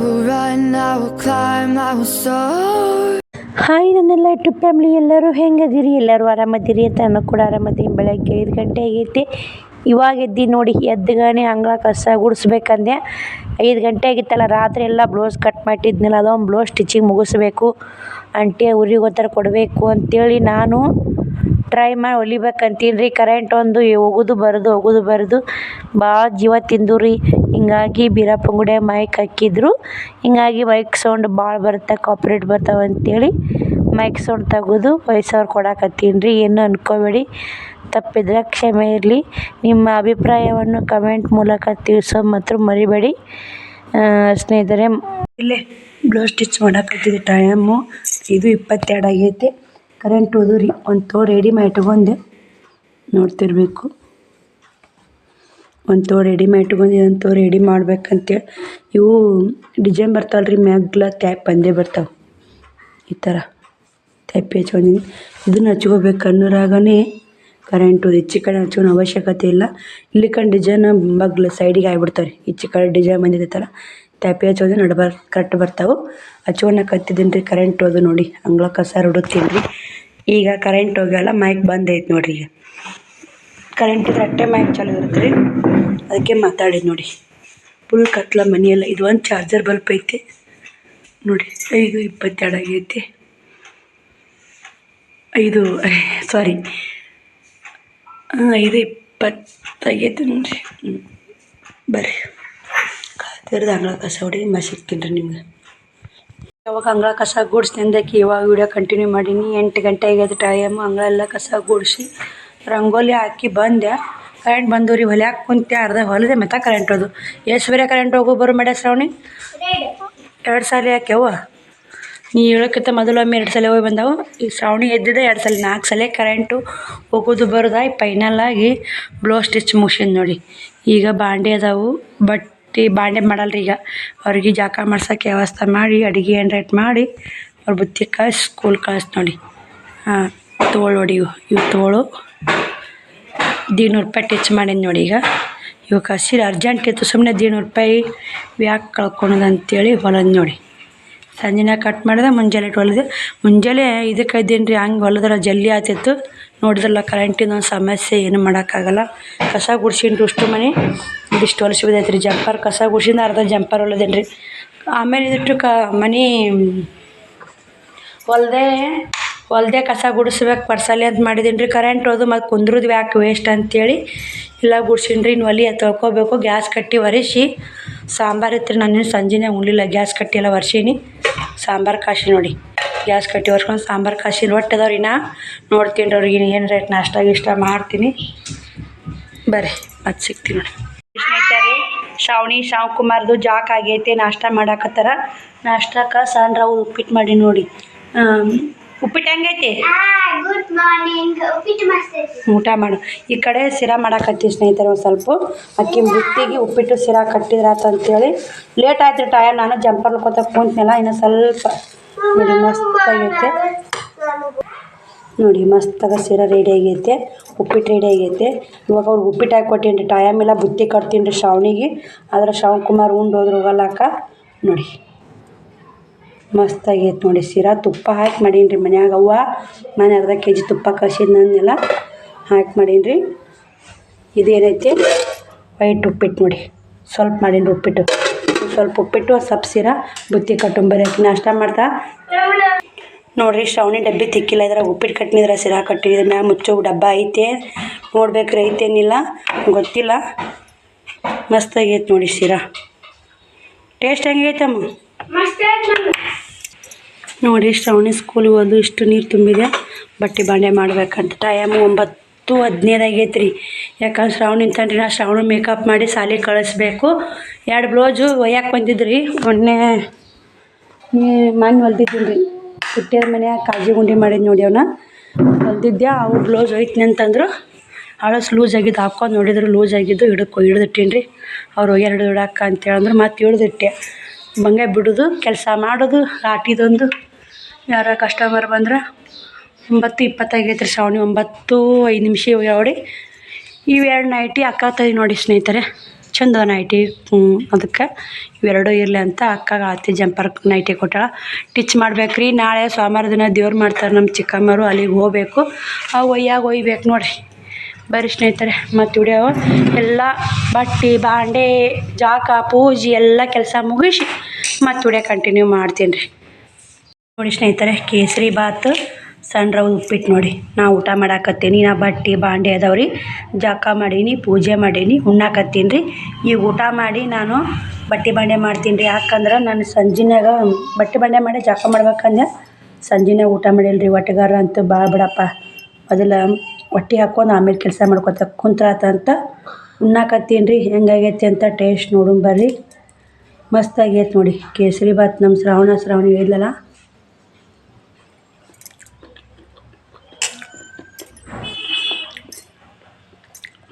will run, I will climb, I will soar. Hi ನನ್ನೆಲ್ಲ YouTube family, ಎಲ್ಲರೂ ಹೆಂಗದಿರಿ? ಎಲ್ಲರೂ ಆರಾಮದಿರಿ ಅಂತ ನಾನು ಕೂಡ ಆರಾಮದೀನಿ. ಬೆಳಗ್ಗೆ 5 ಗಂಟೆ ಆಗೈತಿ. ಇವಾಗ ಎದ್ದು ನೋಡಿ, ಎದ್ದುಗಾನೆ ಅಂಗಳ ಕಸ ಗುಡಿಸ್ಬೇಕಂದೆ. 5 ಗಂಟೆ ಆಗಿತ್ತಲ್ಲ, ರಾತ್ರಿ ಎಲ್ಲ ಬ್ಲೌಸ್ ಕಟ್ ಮಾಡಿದ್ನಲ್ಲ, ಅದೊಂದು ಬ್ಲೌಸ್ ಸ್ಟಿಚಿಂಗ್ ಮುಗಿಸ್ಬೇಕು. ಆಂಟಿ ಊರಿಗೆ ಹೋಗ್ತಾರೆ ಕೊಡಬೇಕು ಅಂತೇಳಿ ನಾನು ಟ್ರೈ ಮಾಡಿ ಹೊಲಿಬೇಕಂತೀನಿ ರೀ. ಕರೆಂಟ್ ಒಂದು ಹೋಗೋದು ಬರೋದು ಭಾಳ ಜೀವ ತಿಂದು ರೀ. ಹಿಂಗಾಗಿ ಬೀರಪ್ಪಂಗುಡೆ ಮೈಕ್ ಹಾಕಿದ್ರು. ಹಿಂಗಾಗಿ ಮೈಕ್ ಸೌಂಡ್ ಭಾಳ ಬರುತ್ತೆ, ಕಾಪ್ರೇಟ್ ಬರ್ತಾವೆ ಅಂತೇಳಿ ಮೈಕ್ ಸೌಂಡ್ ತೆಗೆದು ವಯಸ್ಸವ್ರು ಕೊಡಕತ್ತೀನಿ ರೀ. ಏನು ಅನ್ಕೋಬೇಡಿ, ತಪ್ಪಿದ್ರೆ ಕ್ಷಮೆ ಇರಲಿ. ನಿಮ್ಮ ಅಭಿಪ್ರಾಯವನ್ನು ಕಮೆಂಟ್ ಮೂಲಕ ತಿಳಿಸೋ ಮಾತ್ರ ಮರಿಬೇಡಿ ಸ್ನೇಹಿತರೆ. ಇಲ್ಲೇ ಬ್ಲೌಸ್ ಸ್ಟಿಚ್ ಮಾಡಕತ್ತಿದ್ದೆ. ಟೈಮು 5:22 ಆಗೈತೆ. ಕರೆಂಟ್ ಹೋದು ರೀ. ಒಂದು ತೋಡು ರೆಡಿ ಮಾಡಿ ಇಟ್ಕೊಂಡೆ, ನೋಡ್ತಿರ್ಬೇಕು. ಒಂದು ತೋಡು ರೆಡಿ ಮಾಡಿ ಇಟ್ಕೊಂಡು ಇದೊಂದು ತೋಡು ರೆಡಿ ಮಾಡ್ಬೇಕಂತೇಳಿ. ಇವು ಡಿಸೈನ್ ಬರ್ತಾವಲ್ಲ ರೀ, ಮ್ಯಾಗ್ಲ ಟ್ಯಾಪ್ ಬಂದೇ ಬರ್ತಾವೆ. ಈ ಥರ ಟ್ಯಾಪ್ ಹಚ್ಕೊಂಡಿನಿ. ಇದನ್ನು ಹಚ್ಕೋಬೇಕು ಕಣ್ಣೂರಾಗನೇ ಕರೆಂಟ್ ಹೋದು. ಈಚೆ ಕಡೆ ಹಚ್ಕೊಳೋ ಅವಶ್ಯಕತೆ ಇಲ್ಲ. ಇಲ್ಲಿ ಕಂಡು ಡಿಸೈನ್ ಮಗ್ಲು ಸೈಡಿಗೆ ಆಗಿಬಿಡ್ತಾವೆ ರೀ. ಈಚೆ ಕಡೆ ಡಿಸೈನ್ ಬಂದಿದೆ ಥರ ಟ್ಯಾಪಿ ಹಚ್ಚೋದು ಕರೆಕ್ಟ್ ಬರ್ತಾವೆ. ಹಚ್ಕೊಳಕತ್ತಿದ್ದೀನಿ ರೀ. ಕರೆಂಟ್ ಹೋದು ನೋಡಿ. ಅಂಗಳ ಕಸ ಹುಡುಕ್ತೀನಿ ರೀ. ಈಗ ಕರೆಂಟ್ ಹೋಗಲ್ಲ, ಮೈಕ್ ಬಂದ್ ಐತೆ ನೋಡಿರಿ. ಈಗ ಕರೆಂಟ್ ಇದ್ರೆ ಅಟ್ಟೆ ಮೈಕ್ ಚಾಲು ಇರುತ್ತೆ ರೀ, ಅದಕ್ಕೆ ಮಾತಾಡಿದ್ದು ನೋಡಿ. ಫುಲ್ ಕತ್ಲ ಮನೆಯೆಲ್ಲ. ಇದು ಒಂದು ಚಾರ್ಜರ್ ಬಲ್ಪ್ ಐತೆ ನೋಡಿ. 5:22 ಆಗೈತೆ. 5:20 ಆಗೈತೆ ನೋಡಿರಿ. ಬರ್ರಿ, ತಿರ್ದು ಅಂಗಳ ಕಸ ಹೊಡಿ ಸಿಗ್ತೀನಿ ರೀ ನಿಮ್ಗೆ. ಯಾವಾಗ ಅಂಗಳ ಕಸ ಗುಡಿಸಿ ಅಂದಕ್ಕೆ ಇವಾಗ ವಿಡಿಯೋ ಕಂಟಿನ್ಯೂ ಮಾಡೀನಿ. 8 ಗಂಟೆ ಆಗೈತೆ ಟೈಮು. ಅಂಗಳ ಎಲ್ಲ ಕಸ ಗುಡಿಸಿ ರಂಗೋಲಿ ಹಾಕಿ ಬಂದೆ. ಕರೆಂಟ್ ಬಂದು ರೀ. ಹೊಲ್ಯಾಕೆ ಕುಂತೆ, ಅರ್ಧ ಹೊಲಿದೆ, ಮತ್ತೆ ಕರೆಂಟ್ ಹೋದು. ಎಷ್ಟು ಬೇರೆ ಕರೆಂಟ್ ಹೋಗೋ ಬರೋ ಮಾಡ್ಯ ಶ್ರಾವಣಿ? 2 ಸಲ ಯಾಕೆವ್ವ? ನೀ ಹೇಳೋಕ್ಕಿಂತ ಮೊದಲೊಮ್ಮೆ 2 ಸಲ ಹೋಗಿ ಬಂದವು. ಈಗ ಶ್ರಾವಣಿ ಎದ್ದಿದೆ 2 ಸಲ, 4 ಸಲ ಕರೆಂಟು ಹೋಗೋದು ಬರೋದಾಗಿ ಫೈನಲ್ಲಾಗಿ ಬ್ಲೌಸ್ ಸ್ಟಿಚ್ ಮುಗಿಸಿದ್ ನೋಡಿ. ಈಗ ಬಾಂಡೆ ಅದಾವು, ಬಾಂಡೆ ಮಾಡಲ್ರಿ. ಈಗ ಅವ್ರಿಗೆ ಜಾಕ ಮಾಡ್ಸೋಕ್ಕೆ ವ್ಯವಸ್ಥೆ ಮಾಡಿ, ಅಡುಗೆ ಏನ್ರೇಟ್ ಮಾಡಿ ಅವ್ರ ಬುತ್ತಿ ಕಳಿಸಿ ಸ್ಕೂಲ್ ಕಳಿಸ್ ನೋಡಿ. ತೋಳು ನೋಡಿ, ಇವು ತೋಳು 100 ರೂಪಾಯಿ ಟಚ್ ಮಾಡೀನಿ ನೋಡಿ. ಈಗ ಇವು ಕಸಿ ಅರ್ಜೆಂಟ್ ಇತ್ತು, ಸುಮ್ಮನೆ 100 ರೂಪಾಯಿ ಯಾಕೆ ಕಳ್ಕೊಳೋದು ಅಂತೇಳಿ ಹೊಲದ್ ನೋಡಿ. ಸಂಜೆನ ಕಟ್ ಮಾಡಿದೆ, ಮುಂಜಾನೆ ಹೊಲಿದೆ. ಮುಂಜಾನೆ ಇದಕ್ಕೆ ಇದ್ದೀನಿ ರೀ. ಹಂಗೆ ಹೊಲಿದ್ರೆ ಜಲ್ದಿ ಆಗ್ತಿತ್ತು. ನೋಡಿದ್ರಲ್ಲ ಕರೆಂಟಿನ ಒಂದು ಸಮಸ್ಯೆ, ಏನು ಮಾಡೋಕ್ಕಾಗಲ್ಲ. ಕಸ ಗುಡ್ಸಿನ್ರಿ ಅಷ್ಟು ಮನೆ. ಇದಿಷ್ಟು ಹೊಲಿಸ್ಬಿದ್ದೈತೆ ರೀ. ಜಂಪರ್ ಕಸ ಗುಡ್ಸಿಂದ ಅರ್ಧ ಜಂಪರ್ ಹೊಲಿದೇನೆ ರೀ. ಆಮೇಲೆ ಇದಿಟ್ಟು ಮನೆ ಹೊಲ್ದೆ ಕಸ ಗುಡಿಸ್ಬೇಕು ಪರ್ಸಲಿ ಅಂತ ಮಾಡಿದ್ದೀನಿ ರೀ. ಕರೆಂಟ್ ಹೋದು ಮತ್ತು ಕುಂದ್ರದು ಯಾಕೆ ವೇಸ್ಟ್ ಅಂತೇಳಿ ಇಲ್ಲ ಗುಡ್ಸಿನ್ರಿ. ಇನ್ನು ಒಲಿ ತೊಳ್ಕೊಬೇಕು. ಗ್ಯಾಸ್ ಕಟ್ಟಿ ಒರೆಸಿ ಸಾಂಬಾರು ಇತ್ತು ರೀ. ನಾನು ಸಂಜೆನೇ ಉಣ್ಲಿಲ್ಲ, ಗ್ಯಾಸ್ ಕಟ್ಟಿ ಎಲ್ಲ ಒರೆಸೀನಿ. ಸಾಂಬಾರು ಕಾಶಿ ನೋಡಿ. ಗ್ಯಾಸ್ ಕಟ್ಟಿ ಒರ್ಸ್ಕೊಂಡು ಸಾಂಬಾರು ಕಾಶಿ ರೊಟ್ಟಿ ಅದಾವ್ರಿ. ನೋಡ್ತೀನಿ ರೀ ಅವ್ರಿಗೆ ಏನು ರೇಟ್ ನಾಷ್ಟ ಮಾಡ್ತೀನಿ. ಬರ್ರಿ ಮತ್ತೆ ಸಿಗ್ತೀನಿ ನೋಡಿ. ಸ್ನೇಹಿತರೆ, ಶಾವ್ಕುಮಾರ್ದು ಜಾಕ್ ಆಗೈತೆ. ನಾಷ್ಟ ಮಾಡಾಕತ್ತಾರ. ನಾಷ್ಟಕ್ಕೆ ಸಣ್ಣ ರವೆ ಉಪ್ಪಿಟ್ಟು ಮಾಡಿ ನೋಡಿ. ಉಪ್ಪಿಟ್ಟು ಹೆಂಗೈತಿ? Good morning. ಉಪ್ಪಿಟ್ಟು ಮಸ್ತ್ ಐತಿ. ಊಟ ಮಾಡು. ಈ ಕಡೆ ಸಿರಾ ಮಾಡಾಕತ್ತೀವಿ ಸ್ನೇಹಿತರೆ. ಒಂದು ಸ್ವಲ್ಪ ಅಕ್ಕಿ ಬುತ್ತಿಗೆ ಉಪ್ಪಿಟ್ಟು ಸಿರಾ ಕಟ್ಟಿದ್ರಾತ ಅಂತೇಳಿ ಲೇಟ್ ಆಯ್ತು ಟೈಮ್. ನಾನು ಜಂಪರ್ ಕೊತ್ತ ಕುಂತ್ನಲ್ಲ, ಇನ್ನು ಸ್ವಲ್ಪ ನೋಡಿ ಮಸ್ತಾಗೈತೆ ನೋಡಿ. ಮಸ್ತಾಗ ಸಿರಾ ರೆಡಿ ಆಗೈತೆ, ಉಪ್ಪಿಟ್ಟು ರೆಡಿ ಆಗೈತೆ. ಇವಾಗ ಅವ್ರಿಗೆ ಉಪ್ಪಿಟ್ಟು ಹಾಕಿ ಕೊಟ್ಟೀನಿ ರೀ. ಟೈಮ್ ಎಲ್ಲ ಬುತ್ತಿ ಕಟ್ತೀನಿ ರೀ ಶ್ರಾವಣಿಗೆ. ಆದ್ರೆ ಶಾವ್ಕುಮಾರ್ ಉಂಡು ಹೋದ್ರು ಹೋಗಲ್ಲಾಕ ನೋಡಿ. ಮಸ್ತಾಗೈತೆ ನೋಡಿ ಸಿರಾ. ತುಪ್ಪ ಹಾಕಿ ಮಾಡೀನಿ ರೀ ಮನ್ಯಾಗ. ನಾನು ಅರ್ಧ kg ತುಪ್ಪ ಕಳ್ಸಿದ್ನೆಲ್ಲ ಹಾಕಿ ಮಾಡೀನಿ ರೀ. ಇದೇನೈತೆ ವೈಟ್ ಉಪ್ಪಿಟ್ಟು ನೋಡಿ. ಸ್ವಲ್ಪ ಮಾಡೀನಿ ರೀ ಉಪ್ಪಿಟ್ಟು. ಸ್ವಲ್ಪ ಉಪ್ಪಿಟ್ಟು, ಒಂದು ಸ್ವಲ್ಪ ಸಿರಾ, ಬುತ್ತಿ ಕಟ್ಟುಂಬರಿ ಹಾಕಿ ನಾಷ್ಟ ಮಾಡ್ತಾ ನೋಡಿರಿ. ಶ್ರಾವಣಿ ಡಬ್ಬಿ ತಿಕ್ಕಿಲ್ಲ. ಇದ್ರಾಗ ಉಪ್ಪಿಟ್ಟು ಕಟ್ಟಿದ್ರೆ ಸಿರಾ ಕಟ್ಟಿದ್ರೆ ಮ್ಯಾಗ ಮುಚ್ಚೋ ಡಬ್ಬ ಐತೆ. ನೋಡ್ಬೇಕ್ರಿ ಐತೇನಿಲ್ಲ ಗೊತ್ತಿಲ್ಲ. ಮಸ್ತಾಗೈತೆ ನೋಡಿ ಸಿರಾ. ಟೇಸ್ಟ್ ಹೆಂಗೈತಮ್ಮ? ನೋಡಿ, ಶ್ರಾವಣಿ ಸ್ಕೂಲಿಗೆ ಹೋದು ಇಷ್ಟು ನೀರು ತುಂಬಿದೆ. ಬಟ್ಟೆ ಬಾಂಡೆ ಮಾಡ್ಬೇಕಂತ. ಟೈಮು 9:15 ಆಗೈತೆ ರೀ. ಯಾಕಂದ್ರೆ ಶ್ರಾವಣಿ ಅಂತಂದ್ರೆ ನಾ ಶ್ರಾವಣ ಮೇಕಪ್ ಮಾಡಿ ಶಾಲೆಗೆ ಕಳಿಸ್ಬೇಕು. 2 ಬ್ಲೌಸು ಒಯ್ಯಾಕೆ ಬಂದಿದ್ರಿ. ಮೊನ್ನೆ ಹೊಲ್ದಿದ್ದೀನಿ ರೀ. ಹುಟ್ಟಿದ ಮನ್ಯಾಗ ಕಾಜಿ ಗುಂಡಿ ಮಾಡಿದ್ದು ನೋಡಿ. ಅವನ್ನ ಹೊಲ್ದಿದ್ದೆ. ಅವ್ರು ಬ್ಲೌಸ್ ಒಯ್ತೀನಿ ಅಂತಂದ್ರು. ಹಳಸ್ ಲೂಸ್ ಆಗಿದ್ದು ಹಾಕ್ಕೊಂಡು ನೋಡಿದ್ರು ಲೂಸ್ ಆಗಿದ್ದು ಹಿಡಿದಿಟ್ಟೀನಿ ರೀ. ಅವ್ರು 2 ಇಡಾಕ ಅಂತೇಳಂದ್ರೆ ಮತ್ತೆ ಹಿಡಿದಿಟ್ಟೆ. ಬಂಗೆ ಬಿಡೋದು, ಕೆಲಸ ಮಾಡೋದು, ರಾಟಿದೊಂದು. ಯಾರ ಕಸ್ಟಮರ್ ಬಂದ್ರೆ 9:20 ಆಗೈತೆ ರೀ. ಶ್ರಾವಣಿ 9:05 ಹೊಡಿ. ಇವು 2 ನೈಟಿ ಹಾಕತ್ತೈತಿ ನೋಡಿ ಸ್ನೇಹಿತರೆ. ಚಂದ ನೈಟಿ. ಅದಕ್ಕೆ ಇವೆರಡೂ ಇರಲಿ ಅಂತ ಅಕ್ಕಾಗ ಆತಿ ಜಂಪರ್ ನೈಟಿ ಕೊಟ್ಟಾಳ. ಟಿಚ್ ಮಾಡ್ಬೇಕ್ರಿ. ನಾಳೆ ಸೋಮವಾರ ದಿನ ದೇವ್ರು ಮಾಡ್ತಾರೆ ನಮ್ಮ ಚಿಕ್ಕಮ್ಮರು, ಅಲ್ಲಿಗೆ ಹೋಗ್ಬೇಕು. ಒಯ್ಬೇಕು ನೋಡಿರಿ. ಬರ್ರಿ ಸ್ನೇಹಿತರೆ, ಮತ್ತು ವಿಡಿಯೋ ಎಲ್ಲ ಬಟ್ಟೆ ಬಾಂಡೆ ಜಾಕ ಪೂಜೆ ಎಲ್ಲ ಕೆಲಸ ಮುಗಿಸಿ ಮತ್ತು ವಿಡಿಯೋ ಕಂಟಿನ್ಯೂ ಮಾಡ್ತೀನಿ ರೀ. ನೋಡಿ ಸ್ನೇಹಿತರೆ, ಕೇಸರಿ ಬಾತ್ ಸಣ್ಣ ರವೆ ಉಪ್ಪಿಟ್ಟು ನೋಡಿ ನಾ ಊಟ ಮಾಡಾಕತ್ತೀನಿ. ನಾ ಬಟ್ಟೆ ಬಾಂಡೆ ಅದಾವ್ರಿ, ಜಾಕ ಮಾಡೀನಿ, ಪೂಜೆ ಮಾಡೀನಿ, ಉಣ್ಣಾಕತ್ತೀನಿ ರೀ. ಈಗ ಊಟ ಮಾಡಿ ನಾನು ಬಟ್ಟೆ ಬಾಂಡೆ ಮಾಡ್ತೀನಿ ರೀ. ಯಾಕಂದ್ರೆ ನಾನು ಸಂಜೆನಾಗ ಬಟ್ಟೆ ಬಾಂಡೆ ಮಾಡಿ ಜಾಕ ಮಾಡ್ಬೇಕಂದ್ರೆ ಸಂಜೆನಾಗ ಊಟ ಮಾಡಿಲ್ಲ ರೀ. ಒಟ್ಟಗಾರ ಅಂತೂ ಭಾಳ ಬಿಡಪ್ಪ, ಮೊದಲು ಹೊಟ್ಟೆ ಹಾಕ್ಕೊಂಡು ಆಮೇಲೆ ಕೆಲಸ ಮಾಡ್ಕೊತ ಕುಂತ್ರಾತಂತ ಉಣ್ಣಾಕತ್ತೀನಿ ರೀ. ಹೆಂಗಾಗೈತಿ ಅಂತ ಟೇಸ್ಟ್ ನೋಡು ಬರ್ರಿ. ಮಸ್ತ್ ಆಗೈತೆ ನೋಡಿ ಕೇಸರಿ ಬಾತ್. ನಮ್ಮ ಶ್ರಾವಣಿ ಹೇಳಿದ್ಲಲ್ಲ,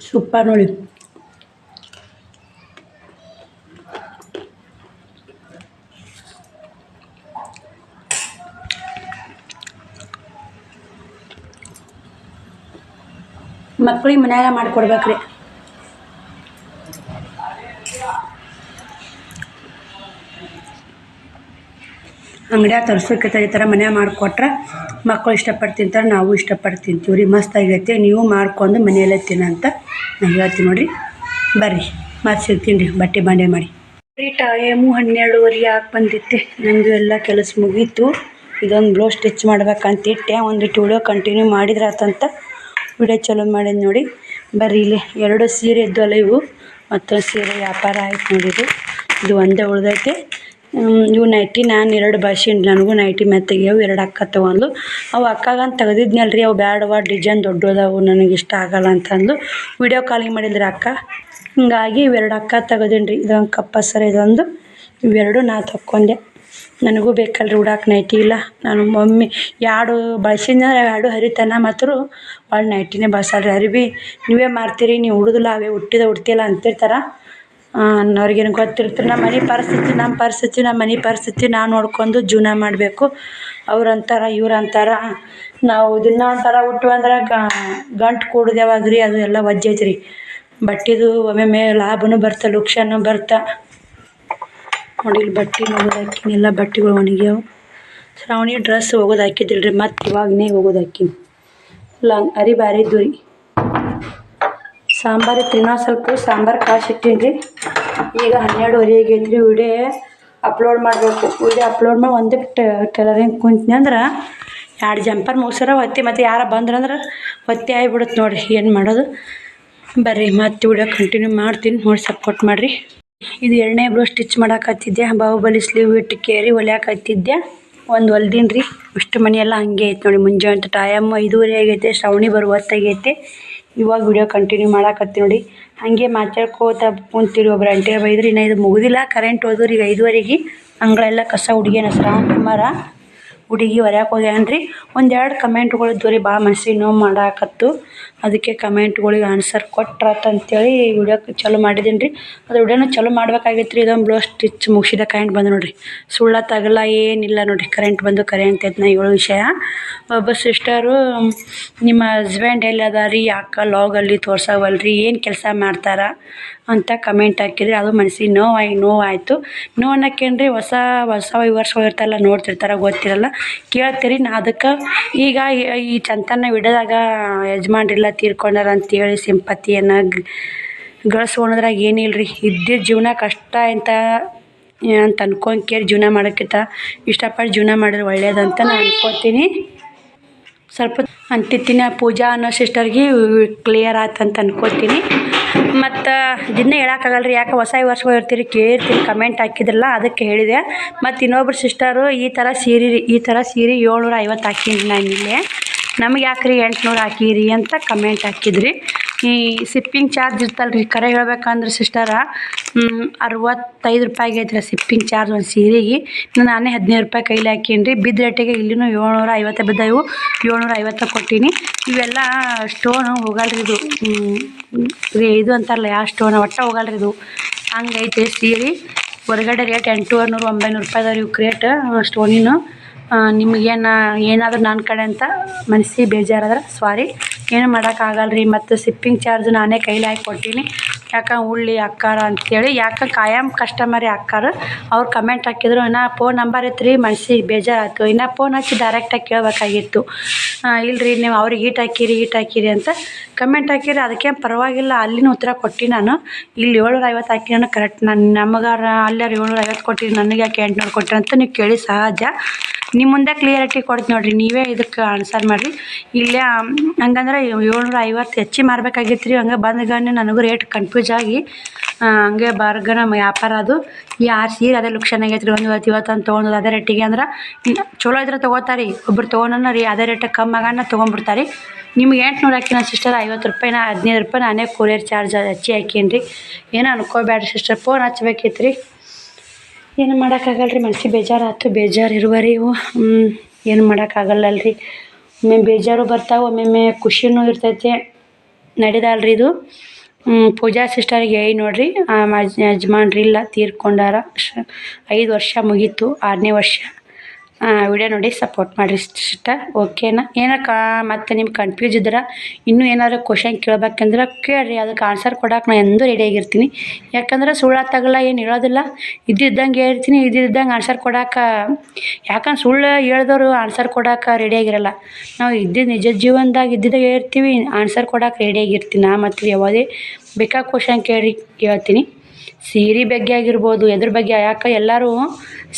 ಸೂಪರ್ ನೋಡಿ. ಮಕ್ಳಿಗೆ ಮನ್ಯಾಗ ಮಾಡಿಕೊಡ್ಬೇಕ್ರಿ. ಅಂಗಡಿಯಾಗ ತರಿಸೋಕ್ಕಿಂತ ಈ ಥರ ಮನ್ಯಾಗ ಮಾಡಿಕೊಟ್ರೆ ಮಕ್ಕಳು ಇಷ್ಟಪಟ್ಟು ತಿಂತಾರೆ, ನಾವು ಇಷ್ಟಪಟ್ಟು ತಿಂತೀವಿ ರೀ. ಮಸ್ತ್ ಆಗೈತೆ. ನೀವು ಮಾಡ್ಕೊಂಡು ಮನೆಯಲ್ಲೇ ತಿನ್ನಂತ ನಾನು ಹೇಳ್ತೀನಿ ನೋಡಿರಿ. ಬರ್ರಿ ಮತ್ತೆ ಸಿಗ್ತೀನಿ ರೀ ಬಟ್ಟೆ ಬಾಂಡೆ ಮಾಡಿ. ಟೈಮು 12:30 ಯಾಕೆ ಬಂದಿತ್ತೆ. ನಮ್ಮದು ಎಲ್ಲ ಕೆಲಸ ಮುಗೀತು. ಇದೊಂದು ಬ್ಲೌಸ್ ಸ್ಟಿಚ್ ಮಾಡ್ಬೇಕಂತಿಟ್ಟೆ. ಒಂದಿಟ್ಟು ವಿಡಿಯೋ ಕಂಟಿನ್ಯೂ ಮಾಡಿದ್ರೆ ಆತಂತ ವಿಡಿಯೋ ಚಲೋ ಮಾಡಿದ್ದು ನೋಡಿ. ಬರ್ರಿ ಇಲ್ಲಿ 2 ಸೀರೆ ಇದ್ದವಲ್ಲ ಇವು, ಮತ್ತೊಂದು ಸೀರೆ ವ್ಯಾಪಾರ ಆಯ್ತು ನೋಡಿದ್ದು. ಇದು ಒಂದೇ ಉಳ್ದೈತೆ. ಇವು ನೈಟಿ ನಾನು 2 ಭಾಷೆ ನನಗೂ ನೈಟಿ ಮೆತ್ತಗೆವು. 2 ಅಕ್ಕ ತೊಗೊಂಡು ಅವು ಅಕ್ಕಾಗಂತ ತೆಗೆದಿದ್ನಲ್ಲ ರೀ, ಅವು ಬ್ಯಾಡವ ಡಿಸೈನ್ ದೊಡ್ಡದವು ನನಗೆ ಇಷ್ಟ ಆಗಲ್ಲ ಅಂತಂದು ವಿಡಿಯೋ ಕಾಲಿಂಗ್ ಮಾಡಿದ್ರಿ ಅಕ್ಕ. ಹಿಂಗಾಗಿ ಇವೆರಡು ಅಕ್ಕ ತೆಗೆದೀನಿ ರೀ. ಇದೊಂದು ಕಪ್ಪಸರ, ಇದೊಂದು, ಇವೆರಡು ನಾ ತಕ್ಕೊಂಡೆ. ನನಗೂ ಬೇಕಲ್ರಿ ಉಡಾಕ ನೈಟಿ. ಇಲ್ಲ ನಾನು ಮಮ್ಮಿ 2 ಬಳಸಿದ 2 ಹರಿತನ ಮಾತ್ರ ಭಾಳ ನೈಟಿನೇ ಬಳಸಲ್ರಿ. ಅರಿವಿ ನೀವೇ ಮಾರ್ತೀರಿ, ನೀವು ಉಡುದಿಲ್ಲ, ಅವೇ ಉಡ್ತಿಲ್ಲ ಅಂತಿರ್ತಾರೆ. ಅವ್ರಿಗೇನು ಗೊತ್ತಿರ್ತಾರೆ ನಮ್ಮ ಮನೆ ಪರಿಸ್ಥಿತಿ ನಾವು ನೋಡ್ಕೊಂಡು ಜೀವನ ಮಾಡಬೇಕು. ಅವ್ರಂತಾರೆ ಇವ್ರಂತಾರೆ ನಾವು ದಿನ ಒಂಥರ ಉಟ್ವಂದ್ರೆ ಗಂಟು ಕೂಡುದು ಯಾವಾಗ ರೀ, ಅದು ಎಲ್ಲ ವಜ್ಜೈತೆ ರೀ. ಬಟ್ಟೆದು ಒಮ್ಮೆ ಲಾಭನೂ ಬರ್ತಾ ಲುಕ್ಷನೂ ಬರ್ತಾ ನೋಡಿ. ಇಲ್ಲಿ ಬಟ್ಟೆ ಒಗ್ದು ಹಾಕಿನಿ, ಎಲ್ಲ ಬಟ್ಟೆಗಳು ಒಣಗ್ಯಾವು. ಶ್ರಾವಣಿ ಡ್ರೆಸ್ ಒಗ್ದು ಹಾಕಿದ್ದಿಲ್ಲ ರೀ, ಮತ್ತು ಇವಾಗನೇ ಒಗ್ದು ಹಾಕಿನಿ. ಬಾರಿದ್ದು ರೀ. ಸಾಂಬಾರು ಇತ್ತು ರೀ, ಸ್ವಲ್ಪ ಸಾಂಬಾರು ಕಾಸಿಟ್ಟಿನಿ ರೀ. ಈಗ 12:30 ಆಗೈತೆ ರೀ. ವಿಡಿಯೋ ಅಪ್ಲೋಡ್ ಮಾಡಬೇಕು. ವಿಡಿಯೋ ಅಪ್ಲೋಡ್ ಮಾಡಿ ಒಂದಕ್ಕೆ ಟೈಲರಿಂಗ್ ಕುಂತ್ನಿ ಅಂದ್ರೆ 2 ಜಂಪರ್ ಮುಗಿಸ್ಯಾರ ಹೊತ್ತಿ, ಮತ್ತು ಯಾರು ಬಂದ್ರಂದ್ರೆ ಹೊತ್ತಿ ಆಗಿಬಿಡುತ್ತೆ ನೋಡಿರಿ. ಏನು ಮಾಡೋದು. ಬರ್ರಿ ಮತ್ತೆ ವಿಡಿಯೋ ಕಂಟಿನ್ಯೂ ಮಾಡ್ತೀನಿ, ನೋಡಿ ಸಪೋರ್ಟ್ ಮಾಡಿರಿ. ಇದು 2ನೇ ಬ್ಲೌಸ್ ಸ್ಟಿಚ್ ಮಾಡಾಕತ್ತಿದ್ದೆ. ಬಾಹುಬಲಿ ಸ್ಲೀವ್ ಇಟ್ಟು ಕೇರಿ ಹೊಲಿಯಾಕತ್ತಿದ್ದೆ. ಒಂದು ಹೊಲ್ದೀನಿ ರೀ. ಅಷ್ಟು ಮನೆಯೆಲ್ಲ ಹಂಗೆ ಐತೆ ನೋಡಿ. ಮುಂಜಾನೆ ಟೈಮ್ 5:30 ಆಗೈತೆ. ಶ್ರಾವಣಿ ಬರುವ ಹೊತ್ತಾಗೈತೆ. ಇವಾಗ ವಿಡಿಯೋ ಕಂಟಿನ್ಯೂ ಮಾಡಾಕತ್ತಿ ನೋಡಿ. ಹಾಗೆ ಮಾತಾಡ್ಕೋತ ಕುಂತೀರಿ. ಒಬ್ರು ಅಂಟಿ ಬೈದ್ರಿ, ಇನ್ನು ಇದು ಮುಗಿದಿಲ್ಲ, ಕರೆಂಟ್ ಹೋದ್ರಿ. ಈಗ 5:30ಗೆ ಅಂಗಳೆಲ್ಲ ಕಸ ಹುಡುಗಿನ ಶ್ರಾವಣ ಕುಮಾರ ಹುಡುಗಿ ಹೊರ್ಯಾಕೆ ಹೋಗ್ಯಾನ್ರಿ. 1-2 ಕಮೆಂಟ್ಗಳಿದ್ವು ರೀ, ಭಾಳ ಮನ್ಸಿಗೆ ನೋವು ಮಾಡಾಕತ್ತು. ಅದಕ್ಕೆ ಕಮೆಂಟ್ಗಳಿಗೆ ಆನ್ಸರ್ ಕೊಟ್ರಾತಂತೇಳಿ ವಿಡಿಯೋ ಚಲೋ ಮಾಡಿದ್ದೀನಿ ರೀ. ಅದು ವಿಡಿಯೋನ ಚಲೋ ಮಾಡ್ಬೇಕಾಗಿತ್ತು ರೀ. ಇದೊಂದು ಬ್ಲೌಸ್ ಸ್ಟಿಚ್ ಮುಗಿಸಿದ ಕರೆಂಟ್ ಬಂದು ನೋಡಿರಿ. ಸುಳ್ಳತ್ತಾಗಲ್ಲ ಏನಿಲ್ಲ ನೋಡಿರಿ. ಕರೆಂಟ್ ಬಂದು ಕರೆ ಅಂತೈತೆ. ನಾ ಹೇಳೋ ವಿಷಯ, ಒಬ್ಬ ಸಿಸ್ಟರು ನಿಮ್ಮ ಹಸ್ಬೆಂಡ್ ಎಲ್ಲಿ ಅದ ರೀ, ಯಾಕೆ ಲಾಗಲ್ಲಿ ತೋರ್ಸವಲ್ರಿ, ಏನು ಕೆಲಸ ಮಾಡ್ತಾರ ಅಂತ ಕಮೆಂಟ್ ಹಾಕಿರಿ. ಅದು ಮನ್ಸಿಗೆ ನೋವಾಯಿತು. ನೋವು ಅನ್ನೋಕ್ಕೇನು ರೀ, ಹೊಸ ವ್ಯೂವರ್ಸ್ಗಳು ಇರ್ತಾರಲ್ಲ, ನೋಡ್ತಿರ್ತಾರೆ, ಗೊತ್ತಿರಲ್ಲ, ಕೇಳ್ತೀರಿ. ನಾ ಅದಕ್ಕೆ ಈಗ ಈ ಚಂತನ ವಿಡಿಯೋದಾಗ ಯಜಮಾನ್ರಿಲ್ಲ ತೀರ್ಕೊಂಡಾರ ಅಂತೇಳಿ ಸಿಂಪತಿಯನ್ನು ಗಳಿಸ್ಕೊಳೋದ್ರಾಗ ಏನಿಲ್ಲ ರೀ. ಇದ್ದಿದ್ದ ಜೀವನ ಕಷ್ಟ ಅಂತ ಅನ್ಕೊಂಡ್ ಜೀವನ ಮಾಡೋಕ್ಕಿಂತ ಇಷ್ಟಪಟ್ಟು ಜೀವನ ಮಾಡಿದ್ರೆ ಒಳ್ಳೇದಂತ ನಾನು ಅನ್ಕೊತೀನಿ. ಸ್ವಲ್ಪ ಅಂತಿರ್ತೀನಿ. ಪೂಜಾ ಅನ್ನೋ ಸಿಸ್ಟರ್ಗೆ ಕ್ಲಿಯರ್ ಆಯ್ತಂತ ಅನ್ಕೋತೀನಿ. ಮತ್ತು ದಿನ ಹೇಳೋಕ್ಕಾಗಲ್ಲ ರೀ, ಯಾಕೆ ಹೊಸ ವರ್ಷಗಳು ಇರ್ತೀರಿ, ಕೇಳ್ತೀರಿ, ಕಮೆಂಟ್ ಹಾಕಿದ್ರಲ್ಲ ಅದಕ್ಕೆ ಹೇಳಿದೆ. ಮತ್ತು ಇನ್ನೊಬ್ರು ಸಿಸ್ಟರು ಈ ಥರ ಸೀರೆ 750 ಹಾಕೀನಿ ನಾನು ಇಲ್ಲೇ, ನಮಗೆ ಯಾಕ್ರಿ 800 ಹಾಕಿರಿ ಅಂತ ಕಮೆಂಟ್ ಹಾಕಿದ್ರಿ. ಈ ಸಿಪ್ಪಿಂಗ್ ಚಾರ್ಜ್ ಇರ್ತಲ್ಲ ರೀ, ಕರೆ ಹೇಳ್ಬೇಕಂದ್ರೆ ಸಿಸ್ಟರ 65 ರೂಪಾಯಿ ಆಗೈತೆ ರೀ ಸಿಪ್ಪಿಂಗ್ ಚಾರ್ಜ್ ಒಂದು ಸೀರೆಗೆ. ನಾನೇ 15 ರೂಪಾಯಿ ಕೈಲಿ ಹಾಕೀನಿ ರೀ. ಬಿದ್ದ ರೇಟಿಗೆ ಇಲ್ಲಿನೂ 750 ಬಿದ್ದಾವು. 750 ಕೊಟ್ಟೀನಿ. ಇವೆಲ್ಲ ಸ್ಟೋನು ಹೋಗಲ್ರಿ. ಇದು ಅಂತಾರಲ್ಲ, ಯಾವ ಸ್ಟೋನ್ ಒಟ್ಟು ಹೋಗಲ್ರಿ. ಇದು ಹಂಗೈತೆ ಸೀರೆ. ಹೊರಗಡೆ ರೇಟ್ 800, 900 ರೂಪಾಯಿ ಅದಾವ ಇವು ರೇಟ್ ಸ್ಟೋನಿನು. ಏನಾದರೂ ನನ್ನ ಕಡೆ ಅಂತ ಮನಸ್ಸಿಗೆ ಬೇಜಾರಾದ್ರೆ ಸಾರಿ, ಏನು ಮಾಡೋಕ್ಕಾಗಲ್ಲ ರೀ. ಮತ್ತು ಸಿಪ್ಪಿಂಗ್ ಚಾರ್ಜ್ ನಾನೇ ಕೈಲಿ ಹಾಕಿ ಕೊಟ್ಟೀನಿ. ಯಾಕೆ ಉಳ್ಳಿ ಅಕ್ಕಾರ ಅಂತೇಳಿ ಯಾಕೆ ಕಾಯಂ ಕಸ್ಟಮರೇ ಅಕ್ಕಾರ ಅವ್ರು ಕಮೆಂಟ್ ಹಾಕಿದ್ರು ಇನ್ನೂ ಫೋನ್ ನಂಬರ್ ಇತ್ತು ಮನ್ಸಿಗೆ ಬೇಜಾರಾಯ್ತು ಇನ್ನೂ ಫೋನ್ ಹಚ್ಚಿ ಡೈರೆಕ್ಟಾಗಿ ಕೇಳಬೇಕಾಗಿತ್ತು ಇಲ್ಲರಿ ನೀವು ಅವ್ರಿಗೆ ಈಟ್ ಹಾಕಿರಿ ಅಂತ ಕಮೆಂಟ್ ಹಾಕಿರಿ ಅದಕ್ಕೇನು ಪರವಾಗಿಲ್ಲ ಅಲ್ಲಿನ ಉತ್ತರ ಕೊಟ್ಟು ನಾನು ಇಲ್ಲಿ 750 ಹಾಕಿ ನಾನು ಕರೆಕ್ಟ್ ನಾನು ನಮಗಾರ ಅಲ್ಲಾರ 750 ಕೊಟ್ಟಿರಿ ನನಗೆ ಯಾಕೆ 800 ಕೊಟ್ಟಿರಿ ಅಂತ ನೀವು ಕೇಳಿ ಸಹಜ ನಿಮ್ಮ ಮುಂದೆ ಕ್ಲಿಯರಿಟಿ ಕೊಡ್ತೀನಿ ನೋಡಿರಿ ನೀವೇ ಇದಕ್ಕೆ ಆನ್ಸರ್ ಮಾಡಿರಿ ಇಲ್ಲೇ ಹಂಗಂದ್ರೆ 750 ಹೆಚ್ಚಿಗೆ ಮಾರಬೇಕಾಗಿತ್ತು ರೀ ಹಂಗೆ ಬಂದ್ಗನೆ ನನಗೂ ರೇಟ್ ಕನ್ಫ್ಯೂಸ್ ಆಗಿ ಹಂಗೆ ಬರ್ಗನ ವ್ಯಾಪಾರ ಅದು ಯಾರು ಸೀರೆ ಅದೇ ಲುಕ್ಷನ್ ಆಗೈತೆ ರೀ 150 ಅಂತ ತೊಗೊಂಡು ಅದೇ ರೇಟಿಗೆ ಅಂದ್ರೆ ಚಲೋ ಇದ್ರೆ ತೊಗೋತಾರೆ ಒಬ್ರು ತೊಗೊಂಡ ರೀ ಅದೇ ರೇಟಿಗೆ ಕಮ್ಮಿ ಆಗೋಣ ತೊಗೊಂಡ್ಬಿಡ್ತಾರೆ ನಿಮ್ಗೆ 800 ಹಾಕಿ ನನ್ನ ಸಿಸ್ಟರ್ 50 ರೂಪಾಯಿನ 15 ರೂಪಾಯಿ ನಾನೇ ಕೊರಿಯರ್ ಚಾರ್ಜ್ ಹೆಚ್ಚಿ ಹಾಕೀನಿ ರೀ ಏನೋ ಅನ್ಕೋಬೇಡ್ರಿ ಸಿಸ್ಟರ್ ಫೋನ್ ಹಚ್ಬೇಕಿತ್ತು ರೀ ಏನು ಮಾಡೋಕ್ಕಾಗಲ್ಲ ರೀ ಮನ್ಸಿಗೆ ಬೇಜಾರಾಯ್ತು ಬೇಜಾರು ಇರುವರಿ ಇವು ಏನು ಮಾಡೋಕ್ಕಾಗಲ್ಲಲ್ರಿ ಒಮ್ಮೆ ಬೇಜಾರು ಬರ್ತಾವೆ ಒಮ್ಮೊಮ್ಮೆ ಖುಷಿನೂ ಇರ್ತೈತೆ ನಡೆದಲ್ರಿ ಇದು ಪೂಜಾ ಸಿಸ್ಟರಿಗೆ ಹೇಳಿ ನೋಡಿರಿ ಯಜಮಾನ್ರಿ ಇಲ್ಲ ತೀರ್ಕೊಂಡಾರ 5 ವರ್ಷ ಮುಗೀತು 6ನೇ ವರ್ಷ ವಿಡಿಯೋ ನೋಡಿ ಸಪೋರ್ಟ್ ಮಾಡಿರಿ ಸಿಸ್ಟರ್ ಓಕೆನಾ ಏನಕ್ಕೆ ಮತ್ತು ನಿಮ್ಗೆ ಕನ್ಫ್ಯೂಸ್ ಇದ್ರೆ ಇನ್ನೂ ಏನಾದ್ರು ಕ್ವಶನ್ ಕೇಳ್ಬೇಕಂದ್ರೆ ಕೇಳಿರಿ ಅದಕ್ಕೆ ಆನ್ಸರ್ ಕೊಡೋಕೆ ನಾನು ಎಂದೂ ರೆಡಿಯಾಗಿರ್ತೀನಿ ಯಾಕಂದ್ರೆ ಸುಳ್ಳಾತಾಗಲ್ಲ ಏನು ಹೇಳೋದಿಲ್ಲ ಇದ್ದಿದ್ದಂಗೆ ಹೇಳ್ತೀನಿ ಇದ್ದಿದ್ದಂಗೆ ಆನ್ಸರ್ ಕೊಡೋಕೆ ಯಾಕಂದ್ರೆ ಸುಳ್ಳು ಹೇಳ್ದವರು ಆನ್ಸರ್ ಕೊಡೋಕೆ ರೆಡಿಯಾಗಿರಲ್ಲ ನಾವು ನಿಜ ಜೀವನದಾಗ ಇದ್ದಿದ್ದಾಗ ಹೇಳ್ತೀವಿ ಆನ್ಸರ್ ಕೊಡೋಕೆ ರೆಡಿಯಾಗಿರ್ತೀನಿ ಮತ್ತು ಯಾವುದೇ ಬೇಕಾದ ಕ್ವಶನ್ ಕೇಳ್ತೀನಿ ಸೀರೆ ಬಗ್ಗೆ ಆಗಿರ್ಬೋದು ಎದ್ರ ಬಗ್ಗೆ ಯಾಕೆ ಎಲ್ಲರೂ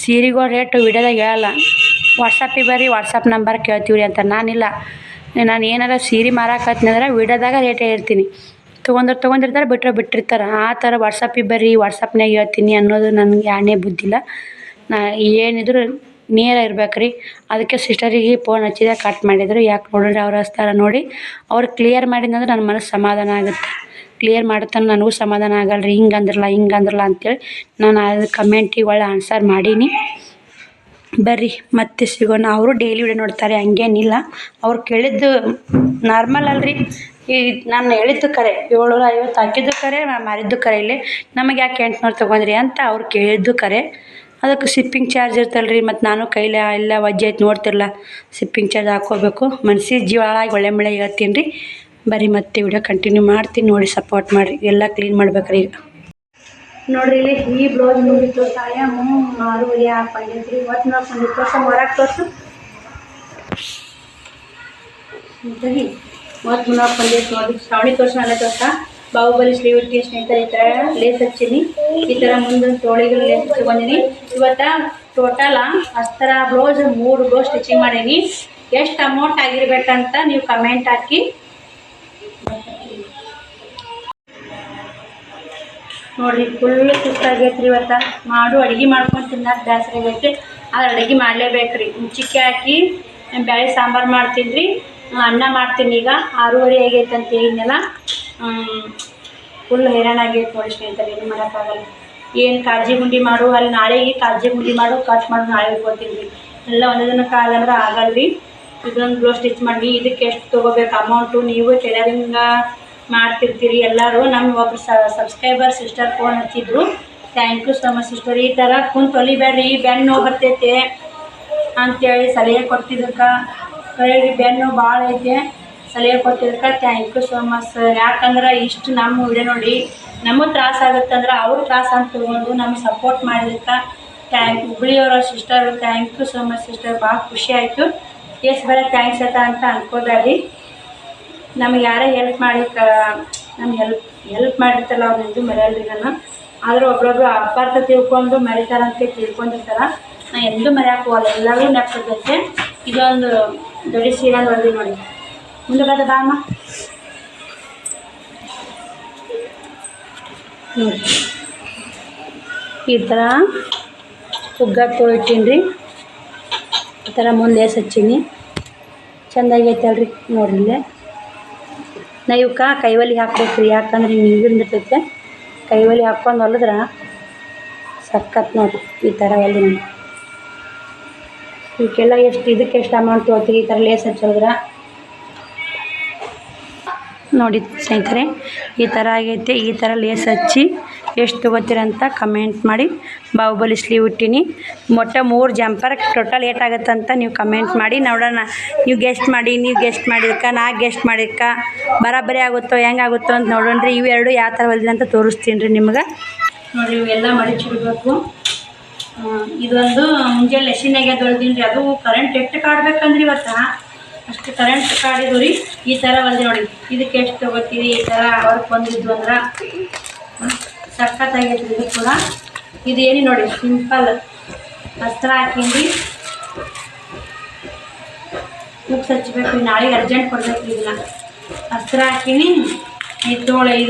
ಸೀರೆಗಳ ರೇಟ್ ವಿಡಿಯೋದಾಗ ಹೇಳಲ್ಲ ವಾಟ್ಸಪ್ಪಿಗೆ ಬರ್ರಿ ವಾಟ್ಸಪ್ ನಂಬರ್ ಕೇಳ್ತೀವಿ ರೀ ಅಂತ ನಾನಿಲ್ಲ ನಾನು ಏನಾರ ಸೀರೆ ಮಾರಾಕತ್ತೀನಿ ಅಂದ್ರೆ ವಿಡಿಯೋದಾಗ ರೇಟ್ ಹೇಳ್ತೀನಿ ತೊಗೊಂಡಿರ್ತಾರೆ ಬಿಟ್ಟಿರ್ತಾರೆ ಆ ಥರ ವಾಟ್ಸಪ್ಪಿಗೆ ಬರ್ರಿ ವಾಟ್ಸಪ್ನಾಗ ಹೇಳ್ತೀನಿ ಅನ್ನೋದು ನನಗೆ ಯಾಣೆ ಬುದ್ಧಿಲ್ಲ ನಾ ಏನಿದ್ರು ನೇರ ಇರ್ಬೇಕು ರೀ ಅದಕ್ಕೆ ಸಿಸ್ಟರಿಗೆ ಫೋನ್ ಹಚ್ಚಿದೆ ಕಟ್ ಮಾಡಿದ್ರು ಯಾಕೆ ನೋಡಿರಿ ಅವ್ರು ಹಚ್ತಾರ ನೋಡಿ ಅವ್ರು ಕ್ಲಿಯರ್ ಮಾಡಿದಂದ್ರೆ ನನ್ನ ಮನಸ್ಸು ಸಮಾಧಾನ ಆಗುತ್ತೆ ಕ್ಲಿಯರ್ ಮಾಡ್ತಾನೆ ನನಗೂ ಸಮಾಧಾನ ಆಗಲ್ಲ ರೀ ಹಿಂಗಂದ್ರಲ್ಲ ಅಂತೇಳಿ ನಾನು ಅದು ಕಮೆಂಟಿಗೆ ಒಳ್ಳೆ ಆನ್ಸರ್ ಮಾಡೀನಿ ಬರ್ರಿ ಮತ್ತೆ ಸಿಗೋಣ ಅವರು ಡೈಲಿ ವಿಡಿಯೋ ನೋಡ್ತಾರೆ ಹಂಗೇನಿಲ್ಲ ಅವ್ರು ಕೇಳಿದ್ದು ನಾರ್ಮಲ್ ಅಲ್ರಿ ಈ ನಾನು ಹೇಳಿದ್ದು ಕರೆ 750 ಹಾಕಿದ್ದು ಕರೆ ಮಾರಿದ್ದು ಕರೆ ಇಲ್ಲಿ ನಮಗೆ ಯಾಕೆ 800 ತೊಗೊಂಡ್ರಿ ಅಂತ ಅವ್ರು ಕೇಳಿದ್ದು ಕರೆ ಅದಕ್ಕೆ ಶಿಪ್ಪಿಂಗ್ ಚಾರ್ಜ್ ಇರ್ತಲ್ಲ ರೀ ಮತ್ತು ನಾನು ಕೈಲಿ ಎಲ್ಲ ವಜ್ಜೆ ಐತೆ ನೋಡ್ತಿರಲ್ಲ ಶಿಪ್ಪಿಂಗ್ ಚಾರ್ಜ್ ಹಾಕ್ಕೋಬೇಕು ಮನ್ಸಿಗೆ ಜೀವ ಹಾಳಾಗಿ ಒಳ್ಳೆ ಮಳೆ ಹೇಳ್ತೀನಿ ರೀ ಬರೀ ಮತ್ತೆ ವಿಡಿಯೋ ಕಂಟಿನ್ಯೂ ಮಾಡ್ತೀನಿ ನೋಡಿ ಸಪೋರ್ಟ್ ಮಾಡಿರಿ ಎಲ್ಲ ಕ್ಲೀನ್ ಮಾಡ್ಬೇಕ್ರಿ ಈಗ ನೋಡಿರಿ ಇಲ್ಲಿ ಈ ಬ್ಲೌಸ್ ಮುಗಿತು ಟೈಮು 6:30 ಹಾಕೊಂಡಿದ್ರಿ ಇವತ್ತು ನಾವು ತೋರ್ಸ ಹೊರಗೆ ತೋರಿಸು ಇವತ್ತು ಹಾಕೊಂಡಿದ್ದು ನೋಡಿ ಶ್ರಾವಣಿ ತೋರ್ಸ ಅಲ್ಲೇ ತೋರ್ಸ ಬಾಹುಬಲಿ ಸ್ಲೀವ್ ಇಟ್ಟು ಸ್ನೇಹಿತರೆ ಈ ಥರ ಲೇಸ್ ಹಚ್ಚೀನಿ ಈ ಥರ ಮುಂದೊಂದು ತೋಳಿಗೆ ಲೇಸ್ ಹಚ್ಕೊಂಡೀನಿ ಇವತ್ತು ಟೋಟಲ್ ಅಸ್ತರ ಬ್ಲೌಸ್ 3 ಬ್ಲೌಸ್ ಸ್ಟಿಚಿಂಗ್ ಮಾಡೀನಿ ಎಷ್ಟು ಅಮೌಂಟ್ ಆಗಿರ್ಬೇಕಂತ ನೀವು ಕಮೆಂಟ್ ಹಾಕಿ ನೋಡಿರಿ ಫುಲ್ ಸುಸ್ತಾಗೈತೆ ರೀ ಇವತ್ತು ಅಡುಗೆ ಮಾಡ್ಕೊಂಡು ತಿನ್ನೋಕೆ ಬೇಸರ ಆಗೈತೆ ಅದು ಅಡುಗೆ ಮಾಡಲೇಬೇಕು ರೀ ಚಿಕ್ಕಿ ಹಾಕಿ ಬೇಳೆ ಸಾಂಬಾರು ಮಾಡ್ತೀನಿ ರೀ ಅನ್ನ ಮಾಡ್ತೀನಿ ಈಗ 6:30 ಆಗೈತೆ ಅಂತ ಹೇಳಿದ್ನಲ್ಲ ಫುಲ್ ಹೈರಾಣ ಆಗೈತೆ ನೋಡಿ ಸ್ನೇಹಿತರೆ ಏನು ಮಾಡೋಕ್ಕಾಗಲ್ಲ ಏನು ಕಾಳಜಿ ಗುಂಡಿ ಮಾಡು ಅಲ್ಲಿ ನಾಳೆಗೆ ಕಾಳಜಿ ಗುಂಡಿ ಮಾಡು ಕಟ್ ಮಾಡು ನಾಳೆ ಇಟ್ಕೊತೀನಿ ರೀ ಎಲ್ಲ ಒಂದೇ ದಿನಕ್ಕೆ ಆಗಂದ್ರೆ ಆಗಲ್ಲ ರೀ ಇದೊಂದು ಬ್ಲೌಸ್ ಸ್ಟಿಚ್ ಮಾಡಿ ಇದಕ್ಕೆ ಎಷ್ಟು ತೊಗೋಬೇಕು ಅಮೌಂಟು ನೀವು ಟೈಲರಿಂಗ್ ಮಾಡ್ತಿರ್ತೀರಿ ಎಲ್ಲರೂ ನಮ್ಮ ಒಬ್ರು ಸಬ್ಸ್ಕ್ರೈಬರ್ ಸಿಸ್ಟರ್ ಫೋನ್ ಹಚ್ಚಿದ್ರು thank you so much sister ಈ ಥರ ಕುಂತು ಹೊಲಿಬೇಡ್ರಿ ಬೆನ್ನು ನೋವು ಬರ್ತೈತೆ ಅಂಥೇಳಿ ಸಲಹೆ ಕೊಡ್ತಿದ್ದಕ್ಕೆ ಕರೆರಿ ಬೆನ್ನು ಭಾಳ ಐತೆ ಸಲಹೆ ಕೊಟ್ಟಿದ್ದಕ್ಕೆ ಥ್ಯಾಂಕ್ ಯು ಸೊ ಮಚ್ ಯಾಕಂದ್ರೆ ಇಷ್ಟು ನಮ್ಮ ವಿಡಿಯೋ ನೋಡಿ ನಮಗೆ ತ್ರಾಸ ಆಗುತ್ತಂದ್ರೆ ಅವ್ರ ತ್ರಾಸ ಅಂತ ತೊಗೊಂಡು ನಮ್ಗೆ ಸಪೋರ್ಟ್ ಮಾಡಿದ್ದಕ್ಕೆ ಹುಬ್ಳಿಯವರ sister thank you so much sister ಭಾಳ ಖುಷಿ ಆಯಿತು ಎಷ್ಟು ಬೇರೆ ಥ್ಯಾಂಕ್ಸ್ ಆಯ್ತಾ ಅಂತ ಅನ್ಕೋಬೇಡಿ ನಮ್ಗೆ ಯಾರೇ ಹೆಲ್ಪ್ ಮಾಡಿ ನಮ್ಗೆ ಹೆಲ್ಪ್ ಮಾಡಿರ್ತಾರಲ್ಲ ಅವ್ರದ್ದು ಮರೆಯಲ್ರಿ ನಾನು ಆದರೂ ಒಬ್ಬೊಬ್ರು ಅಪಾರ್ಥ ತಿಳ್ಕೊಂಡು ಮರಿತಾರಂತೆ ತಿಳ್ಕೊಂಡಿರ್ತಾರೆ ನಾನು ಎಂದೂ ಮರೆಯೋಕೆ ಹೋಗಲ್ಲ ಎಲ್ಲರೂ ನೆನಪಿರ್ತೈತೆ ಇದೊಂದು ದೊಡ್ಡ ಸೀರೆ ಹೊಡೆದು ನೋಡಿ ಮುಂದೆ ಬದ ಬಾಮ ನೋಡಿ ಈ ಥರ ಉಗ್ಗಾಟ ತೊಳಿತೀನಿ ರೀ ಈ ಥರ ಮುಂದೆ ಲೇಸ್ ಹಚ್ಚೀನಿ ಚೆಂದಾಗೈತೆ ಅಲ್ರಿ ನೋಡ್ರಿ ಇಲ್ಲೇ ನಾ ಇವಕ್ಕೆ ಕೈವಲಿ ಹಾಕ್ಬೇಕು ರೀ ಯಾಕಂದ್ರೆ ನೀರಿರ್ತೈತೆ ಕೈವಲಿ ಹಾಕ್ಕೊಂಡು ಹೊಲಿದ್ರೆ ಸಖತ್ ನೋಡಿ ಈ ಥರ ಹೊಲಿ ನೋಡಿ ಇವಕ್ಕೆಲ್ಲ ಇದಕ್ಕೆ ಎಷ್ಟು ಅಮೌಂಟ್ ತೊಗೊಳ್ತೀರಿ ಈ ಥರ ಲೇಸ್ ಹಚ್ಚೋದ್ರೆ ನೋಡಿ ಸ್ನೇಹಿತರೆ ಈ ಥರ ಆಗೈತೆ ಈ ಥರ ಲೇಸ್ ಹಚ್ಚಿ ಎಷ್ಟು ತೊಗೋತೀರಂತ ಕಮೆಂಟ್ ಮಾಡಿ. ಬಾಹುಬಲಿ ಸ್ಲೀವ್ ಇಟ್ಟೀನಿ. ಮೊಟ್ಟ 3 ಜಂಪರ್ ಟೋಟಲ್ ಏಟಾಗುತ್ತಂತ ನೀವು ಕಮೆಂಟ್ ಮಾಡಿ ನೋಡೋಣ. ನೀವು ಗೆಸ್ಟ್ ಮಾಡಿದ್ಕೆ ನಾ ಗೆಸ್ಟ್ ಮಾಡಿದ್ಕೆ ಬರಾಬರಿ ಆಗುತ್ತೋ ಹೆಂಗಾಗುತ್ತೋ ಅಂತ ನೋಡೋಣ ರೀ. ಇವೆರಡು ಯಾವ ಥರ ಹೊಲ್ದಿನ ಅಂತ ತೋರಿಸ್ತೀನಿ ರೀ ನಿಮ್ಗೆ. ನೋಡಿರಿ ಇವೆಲ್ಲ ಮಡಿಚಿಡ್ಬೇಕು. ಇದೊಂದು ಮುಂಜಾನೆ ಲೆಸಿನಾಗೆ ತೊಳ್ದೀನಿ ರೀ. ಅದು ಕರೆಂಟ್ ಎಷ್ಟು ಕಾಡ್ಬೇಕಂದ್ರಿ ಇವತ್ತು ಅಷ್ಟು ಕರೆಂಟ್ ಕಾಡಿದ್ವು ರೀ. ಈ ಥರ ಹೊಲ್ದಿ ನೋಡಿ. ಇದಕ್ಕೆ ಎಷ್ಟು ತೊಗೋತೀವಿ ಈ ಥರ ವರ್ಕ್ ಬಂದಿದ್ದು ಅಂದ್ರೆ ಸಖತ್ತಾಗೈತೆ ಇದು ಕೂಡ. ಇದು ಏನಿ ನೋಡಿ ಸಿಂಪಲ್ ಅಸ್ತ್ರ ಹಾಕಿಂದು ಉಪ್ಪು ಹಚ್ಬೇಕು. ನಾಳೆಗೆ ಅರ್ಜೆಂಟ್ ಕೊಡ್ಬೇಕು ಇದನ್ನ. ಅಸ್ತ್ರ ಹಾಕೀನಿ. ಇದು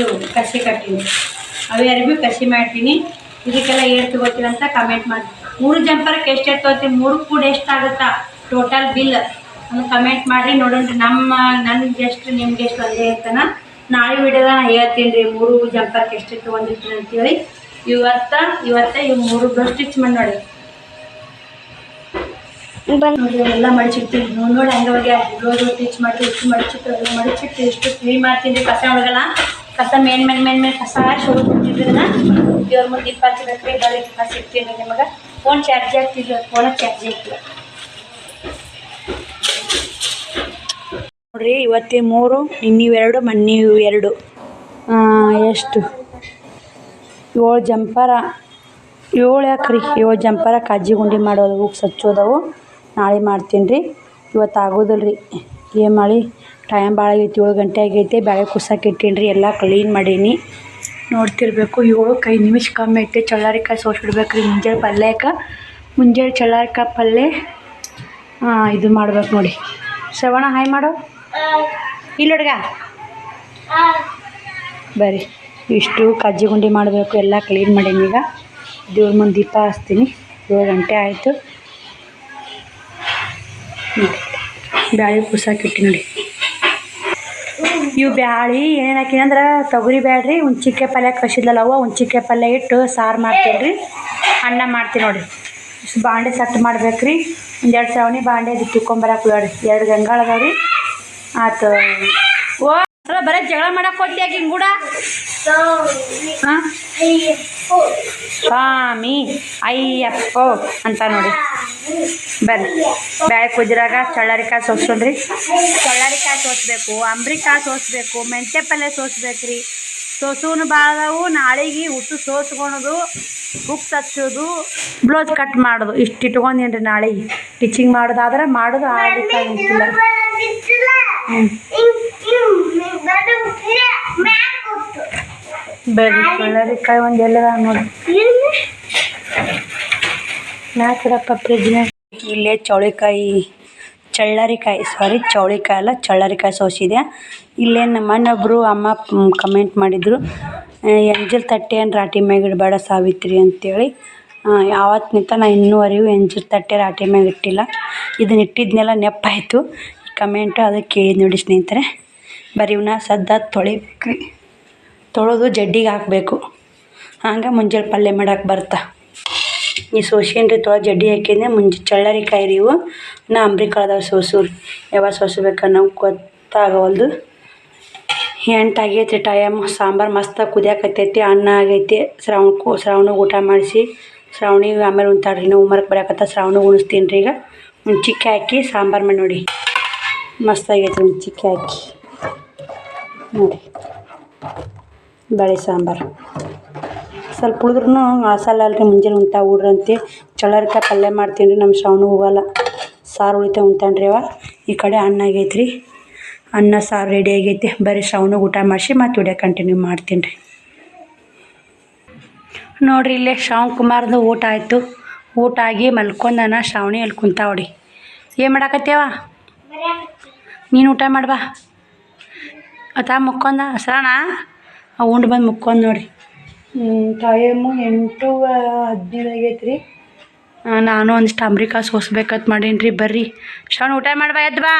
ಕಸಿ ಕಟ್ಟೀನಿ. ಅವೇ ಅರಿವಿ ಕಸಿ ಮಾಡ್ತೀನಿ. ಇದಕ್ಕೆಲ್ಲ ಏನು ತೊಗೋತೀವಿ ಅಂತ ಕಮೆಂಟ್ ಮಾಡಿ. 3 ಜಂಪರ್ಗೆ ಎಷ್ಟು ತೊಗೋತೀವಿ 3 ಕೂಡ ಎಷ್ಟಾಗುತ್ತಾ ಟೋಟಲ್ ಬಿಲ್ ಅಂತ ಕಮೆಂಟ್ ಮಾಡಿರಿ. ನೋಡೋಣ ನನಗೆ ಎಷ್ಟು ನಿಮ್ಗೆ ಎಷ್ಟು ಒಂದೇ ಇರ್ತಾನ. ನಾಳೆ ವಿಡಿಯೋದ ನಾನು ಹೇಳ್ತೀನಿ ರೀ 3 ಜಂಪರ್ಗೆ ಎಷ್ಟು ತೊಗೊಂಡಿರ್ತೀನಿ ಅಂತೇಳಿ. ಇವತ್ತು ಇವು 3 ಬ್ಲೌಸ್ ಸ್ಟಿಚ್ ಮಾಡಿ ನೋಡಿ. ಎಲ್ಲ ಮಡಿಚಿಡ್ತೀನಿ ನೋಡಿ. ಹಂಗೆ ಬ್ಲೌಸ್ ಸ್ಟಿಚ್ ಮಾಡಿ ಇಷ್ಟು ಮಡಿಚಿಟ್ಟು ಇಷ್ಟು ಕ್ಲೀನ್ ಮಾಡ್ತೀನಿ ರೀ. ಕಸ ಒಳಗಲ್ಲ ಕಸ ಮೇನ್ ಕಸ ಶೋಧಿಟ್ಟಿದ್ರನ್ನ ದೇವ್ರ ಮುಂದೆ ದೀಪ ಹಚ್ಚಬೇಕ್ರಿ. ಬರೀ ಕಸ ಇರ್ತೀನಿ ನಿಮಗೆ. ಫೋನ್ ಚಾರ್ಜ್ ಆಗ್ತಿಲ್ಲ. ಫೋನಾಗ ಚಾರ್ಜ್ ಆಗ್ತಿಲ್ಲ ನೋಡಿರಿ. ಇವತ್ತೇ 3 ಇನ್ನಿವೆರಡು ಮೊನ್ನೆ 2 ಎಷ್ಟು 7 ಜಂಪರ 7 ಯಾಕ್ರಿ 7 ಜಂಪರ ಕಾಜಿ ಗುಂಡಿ ಮಾಡೋದು ಉಕ್ಸ್ ಹಚ್ಚೋದವು. ನಾಳೆ ಮಾಡ್ತೀನಿ ರೀ. ಇವತ್ತು ಆಗೋದಿಲ್ಲ ರೀ. ಏನು ಮಾಡಿ ಟೈಮ್ ಭಾಳ ಆಗೈತಿ. 7 ಗಂಟೆ ಆಗೈತೆ. ಬ್ಯಾಳೆ ಕುಸಕ್ಕೆ ಇಟ್ಟೀನಿ ರೀ. ಎಲ್ಲ ಕ್ಲೀನ್ ಮಾಡೀನಿ. ನೋಡ್ತಿರ್ಬೇಕು 7-5 ನಿಮಿಷ ಕಮ್ಮಿ ಐತೆ. ಚಳ್ಳಾರಿಕಾಯಿ ಸೋಸಿಡ್ಬೇಕು ರೀ ಮುಂಜಾನೆ ಪಲ್ಯಕ್ಕೆ. ಮುಂಜಾನೆ ಚಳ್ಳಾರಿಕಾಯಿ ಪಲ್ಯ ಇದು ಮಾಡ್ಬೇಕು ನೋಡಿ. ಶ್ರವಣ ಹಾಯ್ ಮಾಡು ಇಲ್ಲ ಹುಡುಗ ಬರ್ರಿ. ಇಷ್ಟು ಕಜ್ಜಿ ಗುಂಡಿ ಮಾಡಬೇಕು. ಎಲ್ಲ ಕ್ಲೀನ್ ಮಾಡೀನಿ. ಈಗ ದೇವ್ರ ಮುಂದೆ ದೀಪ ಹಚ್ತೀನಿ. 7 ಗಂಟೆ ಆಯಿತು. ಬ್ಯಾಳೆ ಕುಸಕ್ಕೆ ನೋಡಿ. ಇವು ಬ್ಯಾಳೆ ಏನೇನು ಹಾಕಿನಿ ಅಂದ್ರೆ ತೊಗರಿ ಬ್ಯಾಡ್ರಿ ಹುಣ್ಚಿಕಾಯಿ ಪಲ್ಯ ಕಸಿದ್ಲಲ್ಲ ಹುಣ್ಚಿಕಾಯಿ ಪಲ್ಯ ಇಟ್ಟು ಸಾರು ಮಾಡ್ತೀನಿ ರೀ. ಅನ್ನ ಮಾಡ್ತೀನಿ ನೋಡಿ. ಇಷ್ಟು ಬಾಂಡೆ ಸೆಟ್ ಮಾಡ್ಬೇಕು ರೀ. 1-2 ಸವಣಿ ಬಾಂಡೆ ಅದು ತಿಕ್ಕೊಂಬರಕ್ಕೆ ನೋಡಿರಿ. 2 ಗಂಗಾಳ ಅದಾವ ರೀ. ಆಯ್ತು. ಓ ಅಲ್ಲ ಬರೀ ಜಗಳ ಮಾಡಕ್ಕೆ ಹೋಗ್ತಿ ಯಾಕೆ ಹಿಂಗೆ ಕೂಡ ಹಾಂ ಸ್ವಾಮಿ ಅಯ್ಯಪ್ಪ ಅಂತ ನೋಡಿ. ಬರ್ರಿ ಬ್ಯಾಳೆ ಕುದಿರಾಗ ಚಳ್ಳಾರಿಕಾಯಿ ಸೋಸ್ಕೊಂಡ್ರಿ. ಚಳ್ಳಾರಿಕಾಯಿ ಸೋಸ್ಬೇಕು, ಅಂಬ್ರಿಕಾಯಿ ಸೋಸ್ಬೇಕು, ಮೆಂತ್ಯ ಪಲ್ಯ ಸೋಸ್ಬೇಕು ರೀ. ಸೋಸುನು ಭಾಳ ಅದಾವು. ನಾಳೆಗೆ ಉಟ್ಟು ಸೋಸ್ಕೊಳೋದು, ಉಪ್ಪು ಹಚ್ಚೋದು, ಬ್ಲೌಸ್ ಕಟ್ ಮಾಡೋದು ಇಷ್ಟು ಇಟ್ಕೊಂಡೀನಿ ರೀ. ನಾಳೆಗೆ ಸ್ಟಿಚಿಂಗ್ ಮಾಡೋದಾದ್ರೆ ಮಾಡೋದು ಆಗಲಿಕ್ಕಾಗಿಲ್ಲ. ಬರ್ರಿ ಚಳ್ಳಾರಿಕಾಯಿ ಒಂದು ಎಲ್ಲದ ನೋಡಿ ಮ್ಯಾಕಿಡಪ್ಪ ಫ್ರಿಜ್ನಾಗ. ಇಲ್ಲೇ ಚಳ್ಳಾರಿಕಾಯಿ ಅಲ್ಲ ಚಳ್ಳಾರಿಕಾಯಿ ಸೋಸಿದೆ. ಇಲ್ಲೇ ನಮ್ಮ ಮನೆಯೊಬ್ಬರು ಅಮ್ಮ ಕಮೆಂಟ್ ಮಾಡಿದರು ಎಂಜಲ್ ತಟ್ಟೆ ಏನು ರಾಟಿ ಮ್ಯಾಗ ಇಡಬೇಡ ಸಾವಿತ್ರಿ ಅಂತೇಳಿ. ಯಾವತ್ತಿನಿಂತ ನಾನು ಇನ್ನೂವರೆಗೂ ಎಂಜಲ್ ತಟ್ಟೆ ರಾಟಿ ಮ್ಯಾಗ ಇಟ್ಟಿಲ್ಲ. ಇದನ್ನ ಇಟ್ಟಿದ್ನೆಲ್ಲ ನೆಪ್ಪಾಯಿತು ಕಮೆಂಟು. ಅದಕ್ಕೆ ಕೇಳಿದ್ ನೋಡಿ ಸ್ನೇಹಿತರೆ. ಬರೀ ಇವನ್ನ ಸದ್ದ ತೊಳಿಬೇಕು ರೀ. ತೊಳೆದು ಜಡ್ಡಿಗೆ ಹಾಕಬೇಕು. ಹಂಗೆ ಮುಂಜಾನೆ ಪಲ್ಯ ಮಾಡಕ್ಕೆ ಬರ್ತಾ. ಈ ಸೋಸೇನ್ರಿ ತೊಳೆದು ಜಡ್ಡಿ ಹಾಕಿದ್ನೆ. ಚಳ್ಳಾರಿಕಾಯಿ ರೀ ಇವು. ನಾ ಅಂಬ್ರಿಕಾಳ್ದವ ಸೋಸೂರಿ ಯಾವಾಗ ಸೋಸಬೇಕು ನಾವು ಗೊತ್ತಾಗವಲ್ದು. 8 ಆಗೈತೆ ಟೈಮ್. ಸಾಂಬಾರು ಮಸ್ತಾಗಿ ಕುದಿಯಾಕತ್ತೈತಿ. ಅನ್ನ ಆಗೈತಿ. ಶ್ರಾವಣಿಗೆ ಊಟ ಮಾಡಿಸಿ ಶ್ರಾವಣಿಗೆ ಆಮೇಲೆ ಉಣ್ತಾಡ್ರಿ. ನಾವು ಉಮರ್ಗೆ ಬರೋಕತ್ತ ಶ್ರಾವಣಿಗೆ ಉಣಿಸ್ತೀನಿ ರೀ. ಈಗ ಹುಣ್ಚಿಕಾಯಿ ಹಾಕಿ ಸಾಂಬಾರು ಮಾಡಿ ನೋಡಿ ಮಸ್ತಾಗೈತಿ. ಹುಣ್ಚಿಕಾಯಿ ಹಾಕಿ ನೋಡಿ ಬೇಳೆ ಸಾಂಬಾರು ಸ್ವಲ್ಪ ಉಳಿದ್ರೂ ಮಸಾಲ ಅಲ್ರಿ. ಮುಂಜಾನೆ ಉಣ್ತಾ ಹುಡ್ರಂತೆ ಚಳ್ಳಾರಿಕಾಯಿ ಪಲ್ಯ ಮಾಡ್ತೀನಿ ರೀ. ನಮ್ಮ ಶ್ರಾವಣ ಹೋಗಲ್ಲ ಸಾರು ಉಳಿತಾ ಉಣ್ತಾನೆ ರೀ ಅವ. ಈ ಕಡೆ ಅನ್ನ ಆಗೈತೆ ರೀ. ಅನ್ನ ಸಾರು ರೆಡಿ ಆಗೈತಿ. ಬರೀ ಶ್ರಾವಣಿಗೆ ಊಟ ಮಾಡಿಸಿ ಮತ್ತು ವಿಡಿಯೋ ಕಂಟಿನ್ಯೂ ಮಾಡ್ತೀನಿ ರೀ. ನೋಡಿರಿ ಇಲ್ಲೇ ಶ್ರಾವಣ್ ಕುಮಾರ್ದು ಊಟ ಆಯಿತು. ಊಟ ಆಗಿ ಮಲ್ಕೊಂಡನ. ಶ್ರಾವಣಿ ಅಲ್ಲಿ ಕುಂತಾವಡಿ. ಏನು ಮಾಡಾಕತ್ತೀವ ನೀನು ಊಟ ಮಾಡ್ಬಾ ಆತ ಮುಕ್ಕೊಂಡ ಶ್ರಾವಣ ಉಂಡು ಬಂದು ಮುಕ್ಕೊಂಡ್ ನೋಡಿರಿ. ಟೈಮು 8:15 ಆಗೈತೆ ರೀ. ನಾನು ಒಂದಿಷ್ಟು ಅಂಬ್ರಿಕಾಯಿ ಸೋಸ್ಬೇಕಂತ ಮಾಡೀನಿ ರೀ. ಬರ್ರಿ ಶ್ರಾವಣ ಊಟ ಮಾಡ್ಬಾ ಎದ್ದು ಬಾ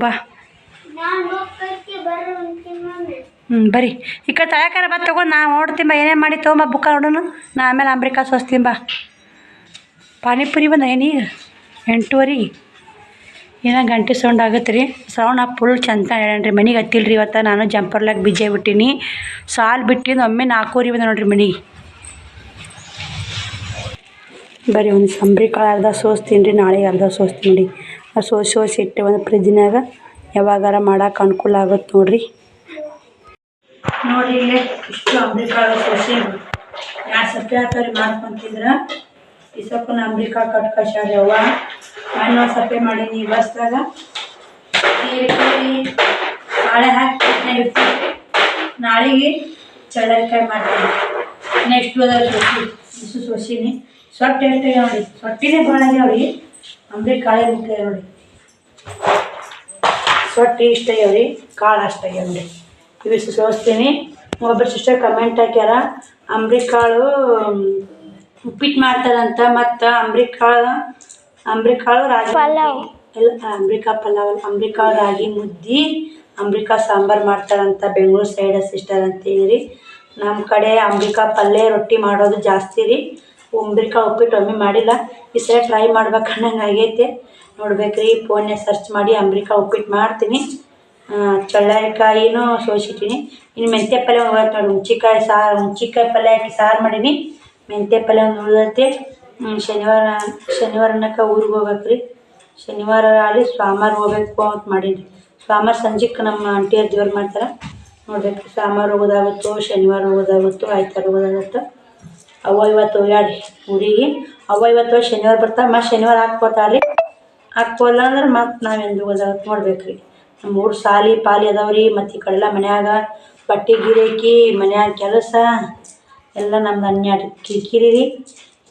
ಬಾ ಬರ್ರಿ ಈ ಕಡೆ ತಳಕಾರ ಬಾ ತೊಗೊಂಡು ನಾ ನೋಡ್ತೀನಿ ಬಾ ಏನೇನು ಮಾಡಿ ತೊಗೊಂಬ ಬುಕ್ಕ ನೋಡೋಣ. ನಾ ಆಮೇಲೆ ಅಂಬ್ರಿಕಾಯಿ ಸೋಸ್ತೀನಿ ಬಾ. ಪಾನಿಪುರಿ ಬಂದ ಏನೀಗ 8:15 ಏನೋ ಗಂಟೆ ಸೌಂಡ್ ಆಗತ್ತೆ ರೀ. ಸೌಂಡ್ ಫುಲ್ ಚಂದ ಹೇಳಣ್ರಿ. ಮನೆಗೆ ಹತ್ತಿಲ್ರಿ ಇವತ್ತು. ನಾನು ಜಂಪರ್ಲಾಗ ಬಿಜೆ ಬಿಟ್ಟೀನಿ. ಸಾಲು ಬಿಟ್ಟಿದ್ದು ಒಮ್ಮೆ 4 ಬಂದ ನೋಡ್ರಿ ಮನೆಗೆ. ಬರೀ ಒಂದು ಸಂಬ್ರಿ ಕಾಳು ಅರ್ಧ ಸೋಸ್ತೀನಿ ರೀ. ನಾಳೆಗೆ ಅರ್ಧ ಸೋಸ್ತೀನಿ ರೀ. ಸೋಸಿ ಇಟ್ಟು ಒಂದು ಫ್ರಿಜ್ನಾಗ ಯಾವಾಗಾರ ಮಾಡೋಕೆ ಅನುಕೂಲ ಆಗುತ್ತೆ ನೋಡ್ರಿ. ನೋಡಿ ಇಲ್ಲೇ ಇಷ್ಟು ಅಂಬ್ರಿ ಕಾಳು ಸೋಸಿ 2 ಸಪ್ಪೆ ಹಾಕಿ ಮಾಡ್ಕೊಂತಿದ್ರೆ ಈ ಸೊಪ್ಪನ್ನ ಅಂಬ್ರಿ ಕಾಳು ಕಟ್ಕಳ್ಸ್ಯಾಡ್ರಿ ಅವ್ವ. ನಾನು ಸಪ್ಪೆ ಮಾಡೀನಿ ಬಸ್ದಾಗ ನಾಳೆ ಹಾಕಿ ನಾಳೆಗೆ ಚಳ್ಳರಿಕಾಯಿ ಮಾಡ್ತೀನಿ. ನೆಕ್ಸ್ಟ್ ಸೋಸಿ ಸೋಸೀನಿ. ಸೊಟ್ಟು ಎಷ್ಟು ನೋಡಿ, ಸೊಟ್ಟಿನೇ ಭಾಳ ಆಗ್ಯಾವ್ರಿ. ಅಂಬ್ರಿ ಕಾಳು ಮುಖ್ಯ ನೋಡಿ. ಸೊಟ್ಟು ಇಷ್ಟ ಆಗ್ಯಾವ್ರಿ, ಕಾಳು ಅಷ್ಟು ಆಗ್ಯಾವ ನೋಡಿ. ಇವಿಷ್ಟು ಸೋಸ್ತೀನಿ. ಒಬ್ಬರು ಸಿಸ್ಟರ್ ಕಮೆಂಟ್ ಹಾಕ್ಯಾರ ಅಂಬ್ರಿ ಕಾಳು ಉಪ್ಪಿಟ್ಟು ಮಾಡ್ತಾರಂತ. ಮತ್ತು ಅಂಬ್ರಿ ಕಾಳು ರಾಗಿ ಎಲ್ಲ ಅಂಬ್ರಿ ಕಾಳು ರಾಗಿ ಮುದ್ದೆ ಅಂಬ್ರಿಕಾಳು ಸಾಂಬಾರು ಮಾಡ್ತಾರಂತ ಬೆಂಗಳೂರು ಸೈಡ್ ಸಿಸ್ಟರ್ ಅಂತೇಳಿ. ನಮ್ಮ ಕಡೆ ಅಂಬ್ರಿಕಾಳು ಪಲ್ಯ ರೊಟ್ಟಿ ಮಾಡೋದು ಜಾಸ್ತಿ ರೀ. ಅಂಬ್ರಿಕಾಳು ಉಪ್ಪಿಟ್ಟು ಒಮ್ಮೆ ಮಾಡಿಲ್ಲ. ಈ ಸಲ ಟ್ರೈ ಮಾಡ್ಬೇಕು ಅನ್ನಂಗೆ ಆಗೈತೆ. ನೋಡ್ಬೇಕ್ರಿ, ಫೋನ್ಯಾಗ ಸರ್ಚ್ ಮಾಡಿ ಅಂಬ್ರಿಕಾಳು ಉಪ್ಪಿಟ್ಟು ಮಾಡ್ತೀನಿ. ಚಳ್ಳರಿಕಾಯಿನೂ ಸೋಸಿಟ್ಟಿನಿ. ಇನ್ನು ಮೆಂತ್ಯ ಪಲ್ಯ ಹೋಗತ್ತೆ ನೋಡಿ. ಹುಣ್ಚಿಕಾಯಿ ಪಲ್ಯ ಹಾಕಿ ಸಾರು ಮಾಡೀನಿ. ಮೆಂತ್ಯ ಪಲ್ಯ ಒಂದು ಉಳಿದೈತೆ. ಶನಿವಾರ ಅನ್ನಕ್ಕೆ ಊರಿಗೆ ಹೋಗ್ಬೇಕ್ರಿ. ಶನಿವಾರ ಅಲ್ಲಿ ಸೋಮವಾರ ಹೋಗ್ಬೇಕು ಅಂತ ಮಾಡೀನಿ. ಸೋಮವಾರ ಸಂಜೆಗೆ ನಮ್ಮ ಆಂಟಿಯವ್ರು ದೇವ್ರು ಮಾಡ್ತಾರೆ. ನೋಡ್ಬೇಕು ಸೋಮವಾರ ಹೋಗೋದಾಗುತ್ತೋ ಶನಿವಾರ ಹೋಗೋದಾಗುತ್ತೋ ಆಯ್ತಾರ ಹೋಗೋದಾಗುತ್ತೋ. ಅವ್ವ ಇವತ್ತು ಹೋಗ್ಯಾಡ್ರಿ ಊರಿಗೆ. ಅವ್ವ ಇವತ್ತು ಶನಿವಾರ ಬರ್ತಾರೆ. ಮತ್ತು ಶನಿವಾರ ಹಾಕ್ಕೋತಾರ್ರಿ. ಹಾಕ್ಕೋಲ್ಲ ಅಂದ್ರೆ ಮತ್ತು ನಾವು ಎಂದು ಹೋಗೋದಾಗುತ್ತೆ ನೋಡ್ಬೇಕ್ರಿ. ನಮ್ಮ ಊರು ಸಾಲಿ ಪಾಲಿ ಅದಾವ್ರಿ. ಮತ್ತು ಈ ಕಡೆಲ್ಲ ಮನ್ಯಾಗ ಬಟ್ಟೆ ಗಿರಾಕಿ ಮನ್ಯಾಗ ಕೆಲಸ ಎಲ್ಲ ನಮ್ದು ಅನ್ಯಾಡ್ರಿ ಕಿರಿಕಿರಿ ರೀ.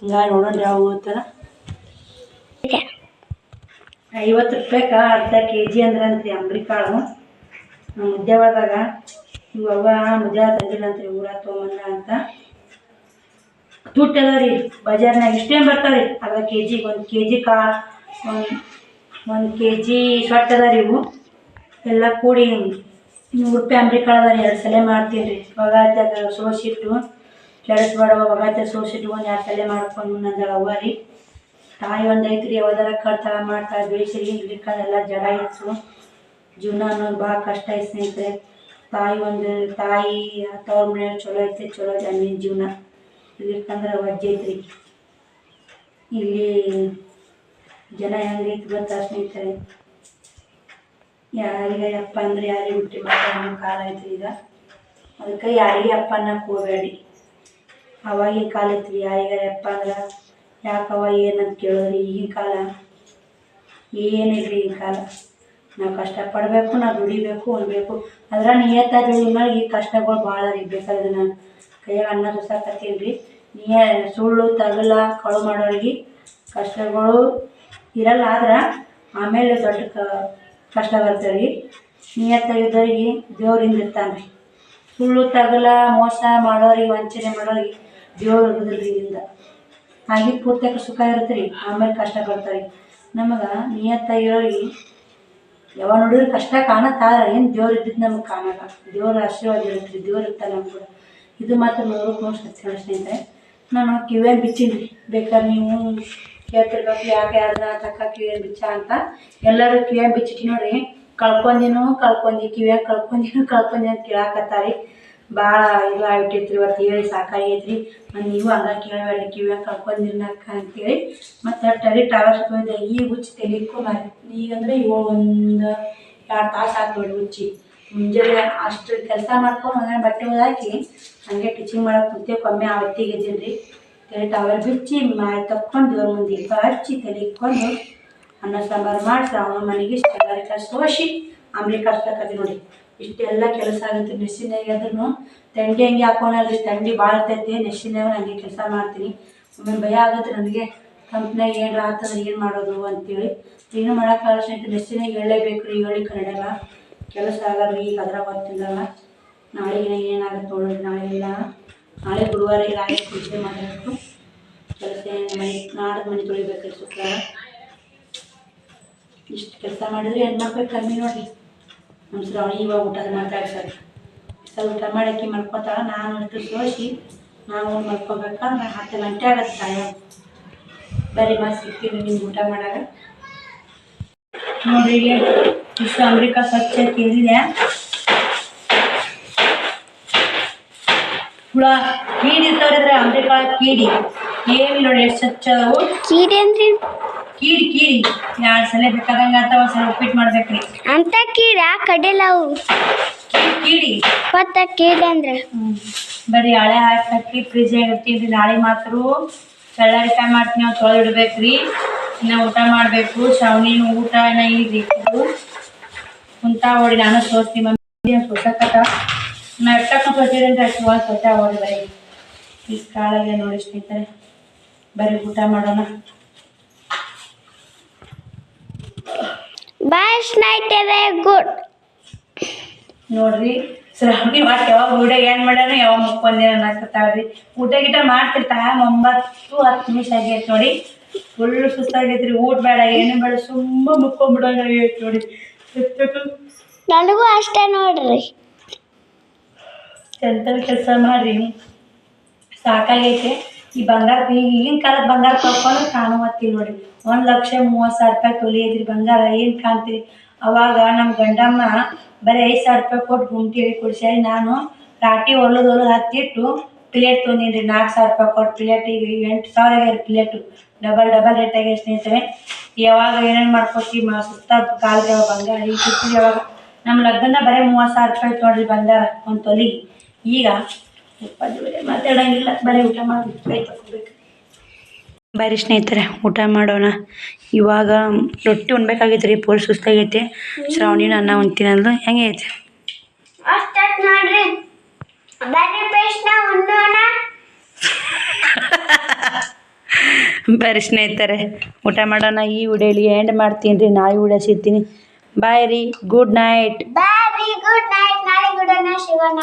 ಹಿಂಗಾಗಿ ನೋಡೋಣ ಯಾವ ಹೋಗ್ತಾರ. 50 ರೂಪಾಯಿಗೆ ಅರ್ಧ kg ಅಂದ್ರಂತ್ರಿ ಅಂಬ್ರಿ ಕಾಳು. ಮುದ್ದೆ ಒಳದಾಗ ಇವಾಗ ಮುದ್ದೆ ತಂದಿಲ್ಲ ಅಂತ್ರಿ. ಊರಾಗ ತೊಗೊಂಬಂದ ಅಂತ ತುಟ್ಟಿ ಅದಾವ ರೀ ಬಜಾರ್ನಾಗ. ಇಷ್ಟೇ ಬರ್ತಾವೆ ರೀ ಅರ್ಧ kg. 1 kg ಕಾಳು 1 kg ಸೊಟ್ಟು ಅದ ರೀ. ಇವು ಎಲ್ಲ ಕೂಡಿ 100 ರೂಪಾಯಿ ಅಂಬ್ರಿ ಕಾಳು ಅದ ರೀ. 2 ಸಲ ಮಾಡ್ತೀನಿ ರೀ. ಒಗಾತ್ಯಾಗ ಸೋಸಿಟ್ಟು ಕೆಳಸ್ಬೇಡವ ಒಗಾತ್ಯಾಗ ಸೋಸಿಟ್ಟು 1 2 ಸಲ ಮಾಡ್ಕೊಂಡು ನಂದಳ ಅವ್ವ ರೀ. ತಾಯಿ ಒಂದು ಐತ್ರಿ. ಯಾವ್ದಾರ ಕಳ್ತಾಳೆ ಮಾಡ್ತಾಳೆ ಬೆಳೆಸಿರಿ. ಇರ್ಲಿಕ್ಕಂದೆಲ್ಲ ಜಡ ಇತ್ತು. ಜೀವನ ಅನ್ನೋದು ಭಾಳ ಕಷ್ಟ ಐತೆ ಸ್ನೇಹಿತರೆ. ತಾಯಿ ತವ್ರ ಮನೆಯವ್ರು ಚಲೋ ಐತೆ, ಚಲೋ ಜಮೀನು ಜೀವನ. ಇರ್ಲಿಕ್ಕಂದ್ರೆ ವಜ್ಜೆ ಐತ್ರಿ. ಇಲ್ಲಿ ಜನ ಹೆಂಗೈತಿ ಗೊತ್ತಾ ಸ್ನೇಹಿತರೆ. ಯಾರಿಗೆ ಅಪ್ಪ ಅಂದ್ರೆ ಯಾರಿಗೆ ಹುಟ್ಟಿ ಮಾಡೋ ಕಾಲ ಐತ್ರಿ ಈಗ. ಅದಕ್ಕೆ ಯಾರಿಗೆ ಅಪ್ಪ ಅನ್ನಕ್ಕೆ ಹೋಗಬೇಡಿ. ಅವಾಗಿನ ಕಾಲ ಐತ್ರಿ. ಯಾರಿಗಾರ ಅಪ್ಪ ಅಂದ್ರೆ ಯಾಕವ ಏನಂತ ಕೇಳೋದ್ರಿ. ಈಗಿನ ಕಾಲ ಏನಿಲ್ರಿ. ಈಗಿನ ಕಾಲ ನಾವು ಕಷ್ಟಪಡಬೇಕು, ನಾವು ದುಡಿಬೇಕು, ಉಣ್ಬೇಕು. ಅದ್ರ ನಿಯತ್ತಾಗಿ ದುಡಿ ಮಾಡಿ. ಈ ಕಷ್ಟಗಳು ಭಾಳ ರೀ. ಬೇಕಾದ್ರೆ ನಾನು ಕೈಯಾಗ ಅನ್ನ ಸುಸಾಕತ್ತೀನಿ ರೀ. ಸುಳ್ಳು ತಗಲ ಕಳು ಮಾಡೋರಿಗೆ ಕಷ್ಟಗಳು ಇರಲ್ಲ. ಆದ್ರೆ ಆಮೇಲೆ ದೊಡ್ಡ ಕಷ್ಟ ಬರ್ತವೆ ರೀ. ನಿಯತ್ತಾಗಿದ್ದವ್ರಿಗೆ ದೇವ್ರಿಂದ ಇರ್ತಾನೆ ರೀ. ಸುಳ್ಳು ತಗಲ ಮೋಸ ಮಾಡೋರಿಗೆ ವಂಚನೆ ಮಾಡೋರಿಗೆ ದೇವ್ರು ಇರೋದಿಲ್ಲ ರೀ ಇಲ್ಲಿಂದ. ಹಾಗೆ ಪೂರ್ತಿಯಾಗ ಸುಖ ಇರುತ್ತೆ ರೀ. ಆಮೇಲೆ ಕಷ್ಟ ಬರ್ತಾರೆ. ನಮಗೆ ನಿಯತ್ತಾಗಿರೋರಿಗೆ ಯಾವಾಗ ನೋಡಿದ್ರೆ ಕಷ್ಟ ಕಾಣತ್ತಾರ. ಏನು ದೇವ್ರು ಇದ್ದಿದ್ದು ನಮಗೆ ಕಾಣಲ್ಲ. ದೇವ್ರ ಆಶೀರ್ವಾದ ಇರುತ್ತೆ ರೀ. ದೇವ್ರು ಇರ್ತಾನೆ ನಮ್ಗೆ. ಇದು ಮಾತ್ರ 100ಕ್ಕೆ 100 ಸತ್ಯ ಸ್ನೇಹಿತರೆ. ನಾನು ಕಿವಿಯಾಗ ಬಿಚ್ಚೀನಿ ರೀ. ಬೇಕಾದ್ರೆ ನೀವು ಕೇಳ್ತಿರ್ಬೇಕು ಯಾಕೆ ಯಾರನ್ನ ತಕ್ಕ ಕಿವಿಯಾಗ ಬಿಚ್ಚ ಅಂತ. ಎಲ್ಲರೂ ಕಿವಿಯಾಗ ಬಿಚ್ಚಿಟ್ಟು ನೋಡ್ರಿ ಕಿವಿಯಾಗ ಕಳ್ಕೊಂಡಿ ಅಂತ ಕೇಳಾಕತ್ತಾರೆ. ಭಾಳ ಇದು ಆಗ್ಬಿಟ್ಟೈತ್ರಿ. ಇವತ್ತು ಹೇಳಿ ಸಾಕಾಗೈತ್ರಿ. ನೀವು ಹಂಗೆ ಕೇಳಬೇಡ್ರಿ ಕಿವಿಯಾಗ ಕಳ್ಕೊಂಡಿರ್ನಕ್ಕ ಅಂತೇಳಿ. ಮತ್ತು ಟವರ್ ಹೋಯ್ದೆ. ಈಗ ಹುಚ್ಚಿ ತೆಲಿಕ್ಕೂ ಮಾರಿ. ಈಗಂದ್ರೆ ಇವಾಗ ಒಂದು 2 ತಾಸು ಆಯ್ತು ನೋಡಿ ಹುಚ್ಚಿ. ಮುಂಜಾನೆ ಅಷ್ಟು ಕೆಲಸ ಮಾಡ್ಕೊಂಡು ಮನೆ ಬಟ್ಟೆ ಹಾಕಿ ಹಂಗೆ ಟೀಚಿಂಗ್ ಮಾಡೋಕೆ ಕುಂತೇಕೊಮ್ಮೆ ಆ ಹೊತ್ತಿಗೆ ಎದ್ದಿನಿ ರೀ. ತಲೆ ಟವರ್ ಬಿಚ್ಚಿ ಮಾರಿ ತಕ್ಕೊಂಡು ದೇವ್ರ ಮುಂದೆ ದೀಪ ಹಚ್ಚಿ ತಲೆ ಇಕ್ಕೊಂಡು ಅನ್ನ ಸಾಂಬಾರು ಮಾಡಿ ಶ್ರಾವಣ ಮನೆಗೆ ಚಳ್ಳರಿಕಾಯಿ ಸೋಸಿ ಅಂಬ್ಲಿ ಕಟ್ಸಕತ್ತಿ ನೋಡಿ. ಇಷ್ಟೆಲ್ಲ ಕೆಲಸ ಆಗುತ್ತೆ. ನೆಸ್ಸಿನಾಗ ಆದ್ರೂ ತಂಡಿ ಹಂಗೆ ಹಾಕೊಂಡ್ರಿ. ತಂಡಿ ಭಾಳ ಇರ್ತೈತಿ. ನೆಸ್ಸಿನಾಗ ಹಂಗೆ ಕೆಲಸ ಮಾಡ್ತೀನಿ. ಒಮ್ಮೆ ಭಯ ಆಗುತ್ತೆ ನನಗೆ. ಕಂಪ್ನಿಯಾಗ ಏನಾರ ಆಗ್ತದ್ರೆ ಏನು ಮಾಡೋದು ಅಂತೇಳಿ. ಏನೂ ಮಾಡೋಕ್ಕಾಗಲ್ಲ ಸ್ನೇಹಿತರೆ. ನೆಸ್ಸಿನಾಗ ಹೇಳಲೇಬೇಕು ರೀ. ಹೇಳಿಕ್ಕೆ ನಡೆಯಲ್ಲ. ಕೆಲಸ ಆಗಲ್ಲ ರೀ. ಈಗ ಅದ್ರಾಗ ಗೊತ್ತಿಲ್ಲಲ್ಲ. ನಾಳೆಗಿನ ಏನಾಗುತ್ತೆ ನೋಡೋದು. ನಾಳೆ ಗುರುವಾರ ಇಲ್ಲ. ನಾಳೆ ಪೂಜೆ ಮಾಡಬೇಕು. ಕೆಲಸ ನಾಡ್ದು ಮನೆ ತೊಳಿಬೇಕ್ರಿ ಶುಕ್ರವಾರ. ಇಷ್ಟು ಕೆಲಸ ಮಾಡಿದ್ರೆ ಹೆಣ್ಮಕ್ಳು ಕಮ್ಮಿ ನೋಡಿರಿ. ನಮ್ಮ ಶ್ರಾವಣಿ ಇವಾಗ ಊಟದ ಮಾತಾಡ್ತಾರೆ. ಊಟ ಮಾಡೋಕ್ಕೆ ಮಲ್ಕೋತಾಳೆ. ನಾನು ಅಷ್ಟು ಸೋಸಿ ನಾವು ಮಲ್ಕೋಬೇಕಂದ್ರೆ 10 ಗಂಟೆ ಆಗುತ್ತೆ. ಬರೀ ಮತ್ತೆ ಸಿಗ್ತೀನಿ ನಿಮ್ಗೆ ಊಟ ಮಾಡಾಗ. ನೋಡಿ ಇಲ್ಲಿ ಇಷ್ಟು ಅಮೆರಿಕ ಸ್ವಚ್ಛ ಕೇಳಿದೆ. ಹುಳ ಕೀಡಿ ಇರ್ತಾವ್ರಿದ್ರೆ ಅಮೆರಿಕ ಕೀಡಿ ಏನಿಲ್ಲ ನೋಡಿ ಎಷ್ಟು ಸ್ವಚ್ಛ ಅದಾವು. ಕೀಡಿ ಅಂದ್ರಿ ಕೀಡಿ 2 ಸಲ ಬೇಕಾದಂಗ ಅಥವಾ ಒಂದ್ಸಲ ಉಪ್ಪಿಟ್ಟು ಮಾಡ್ಬೇಕ್ರಿ. ಅಂತ ಕೀಡ ಕಡಿಲವು ಕೀಡಿ ಕೊತ್ತ ಕೀಡಿ ಅಂದ್ರೆ ಬರೀ ಹಳೆ ಹಾಕಿ ಫ್ರಿಜ್ ಇರ್ತೀವಿ. ನಾಳೆ ಮಾತ್ರ ಚಳ್ಳರಿಕಾಯಿ ಮಾಡ್ತೀನಿ, ನಾವು ತೊಳೆದು ಇಡ್ಬೇಕ್ರಿ. ಇನ್ನು ಊಟ ಮಾಡಬೇಕು. ಶ್ರಾವಣಿನ ಊಟ ಈಗ ಕುಂತ ಓಡಿ ನಾನು ತೋರಿಸ್ತೀನಿ. ಮಮ್ಮಿ ಸೊಸಕತ್ತ ನಾ ಎಷ್ಟಕ್ಕ ಸೊಸಿದ್ರೆ ಅಷ್ಟು ಒಂದು ಸ್ವಚ್ಛ ಓಡಿ ಬರೀ ಈ ಕಾಳಗೆ ನೋಡಿ ಸ್ನೇಹಿತರೆ. ಬರೀ ಊಟ ಮಾಡೋಣ. ಬಾಯ್ ಸ್ನೇಹಿತರೆ, ಗುಡ್ ನೋಡ್ರಿ ಶ್ರಾವಣಿ ಒಟ್ಟು ಯಾವಾಗ ವಿಡಿಯೋ ಏನು ಮಾಡ್ಯಾರ ಯಾವಾಗ ಮುಕ್ಕೊಂದೇನ ಅನ್ನಕತ್ತಾಳ್ರಿ. ಊಟ ಗೀಟ ಮಾಡ್ತಿರ್ತಾಳ. 9-10 ನಿಮಿಷ ಆಗೈತೆ ನೋಡಿ. ಫುಲ್ ಸುಸ್ತಾಗೈತ್ರಿ. ಊಟ ಬೇಡ ಏನು ಬೇಡ ಸುಮ್ಮ ಮುಕ್ಕೊಂಬಿಡಂಗ ಆಗೈತೆ ನೋಡಿ. ನನಗೂ ಅಷ್ಟೇ ನೋಡ್ರಿ. ಎಂತ ಕೆಲಸ ಮಾಡ್ರಿ ಸಾಕಾಗೈತೆ. ಈ ಬಂಗಾರ ಈಗಿನ ಕಾಲದ ಬಂಗಾರ ತಗೊಂಡು ಕಾಣುವತ್ತಿಲ್ಲ ನೋಡಿ. 1,30,000 ರೂಪಾಯಿ ತೊಲಿ ಐತ್ರಿ ಬಂಗಾರ. ಏನು ಕಾಣ್ತೀರಿ? ಅವಾಗ ನಮ್ಮ ಗಂಡಮ್ಮ ಬರೀ 5,000 ರೂಪಾಯಿ ಕೊಟ್ಟು ಗುಂಟಿ ಕೊಡ್ಸ್ಯಾರಿ. ನಾನು ರಾಟಿ ಹೊಲದು ಹತ್ತಿಟ್ಟು ಪ್ಲೇಟ್ ತೊಗೊಂಡಿನಿ 4,000 ರೂಪಾಯಿ ಕೊಟ್ಟು ಪ್ಲೇಟ್. ಈಗ 8,000 ಆಗ್ಯಾರ ಪ್ಲೇಟು. ಡಬಲ್ ರೇಟ್ ಆಗ್ಯಾರ ಸ್ನೇಹಿತರೆ. ಯಾವಾಗ ಏನೇನು ಮಾಡ್ಕೊತೀವಿ ಸುತ್ತ ಕಾಲ್ಗೆ ಬಂಗಾರ ಈಗ ಸಿಗ್ತೀವಿ. ಯಾವಾಗ ನಮ್ಮ ಲಗ್ನ ಬರೀ 30,000 ರೂಪಾಯಿ ತೊಗೊಳ್ರಿ ಬಂಗಾರ ಒಂದು ತೊಲಿಗೆ. ಈಗ ಮಾತಾಡೋಂಗಿಲ್ಲ, ಬರೀ ಊಟ ಮಾಡಿ ಕೈ ತಗೋಬೇಕು. ಬರೀ ಸ್ನೇಹಿತರೆ ಊಟ ಮಾಡೋಣ. ಇವಾಗ ರೊಟ್ಟಿ ಉಣ್ಬೇಕಾಗೈತೆ ರೀ. ಪೋಲ್ ಸುಸ್ತಾಗೈತೆ. ಶ್ರಾವಣಿನ ಅನ್ನ ಉಣ್ತೀನಂದು ಹೆಂಗೆ ಐತೆ ಅಷ್ಟೇ ನೋಡ್ರಿ. ಬರೀ ಪೇಸ್ಟ್ನ ಉಣ್ಣೋಣ. ಬರೀ ಸ್ನೇಹಿತರೆ ಊಟ ಮಾಡೋಣ. ಈ ವಿಡಿಯೋಲಿ ಎಂಡ್ ಮಾಡ್ತೀನಿ ರೀ. ನಾಳೆ ವಿಡಿಯೋ ಸಿಗ್ತೀನಿ. ಬಾಯ್ ರೀ. Good night. Bye good night. ನಾಳೆ ಗುಡ್ ಸಿಗೋಣ.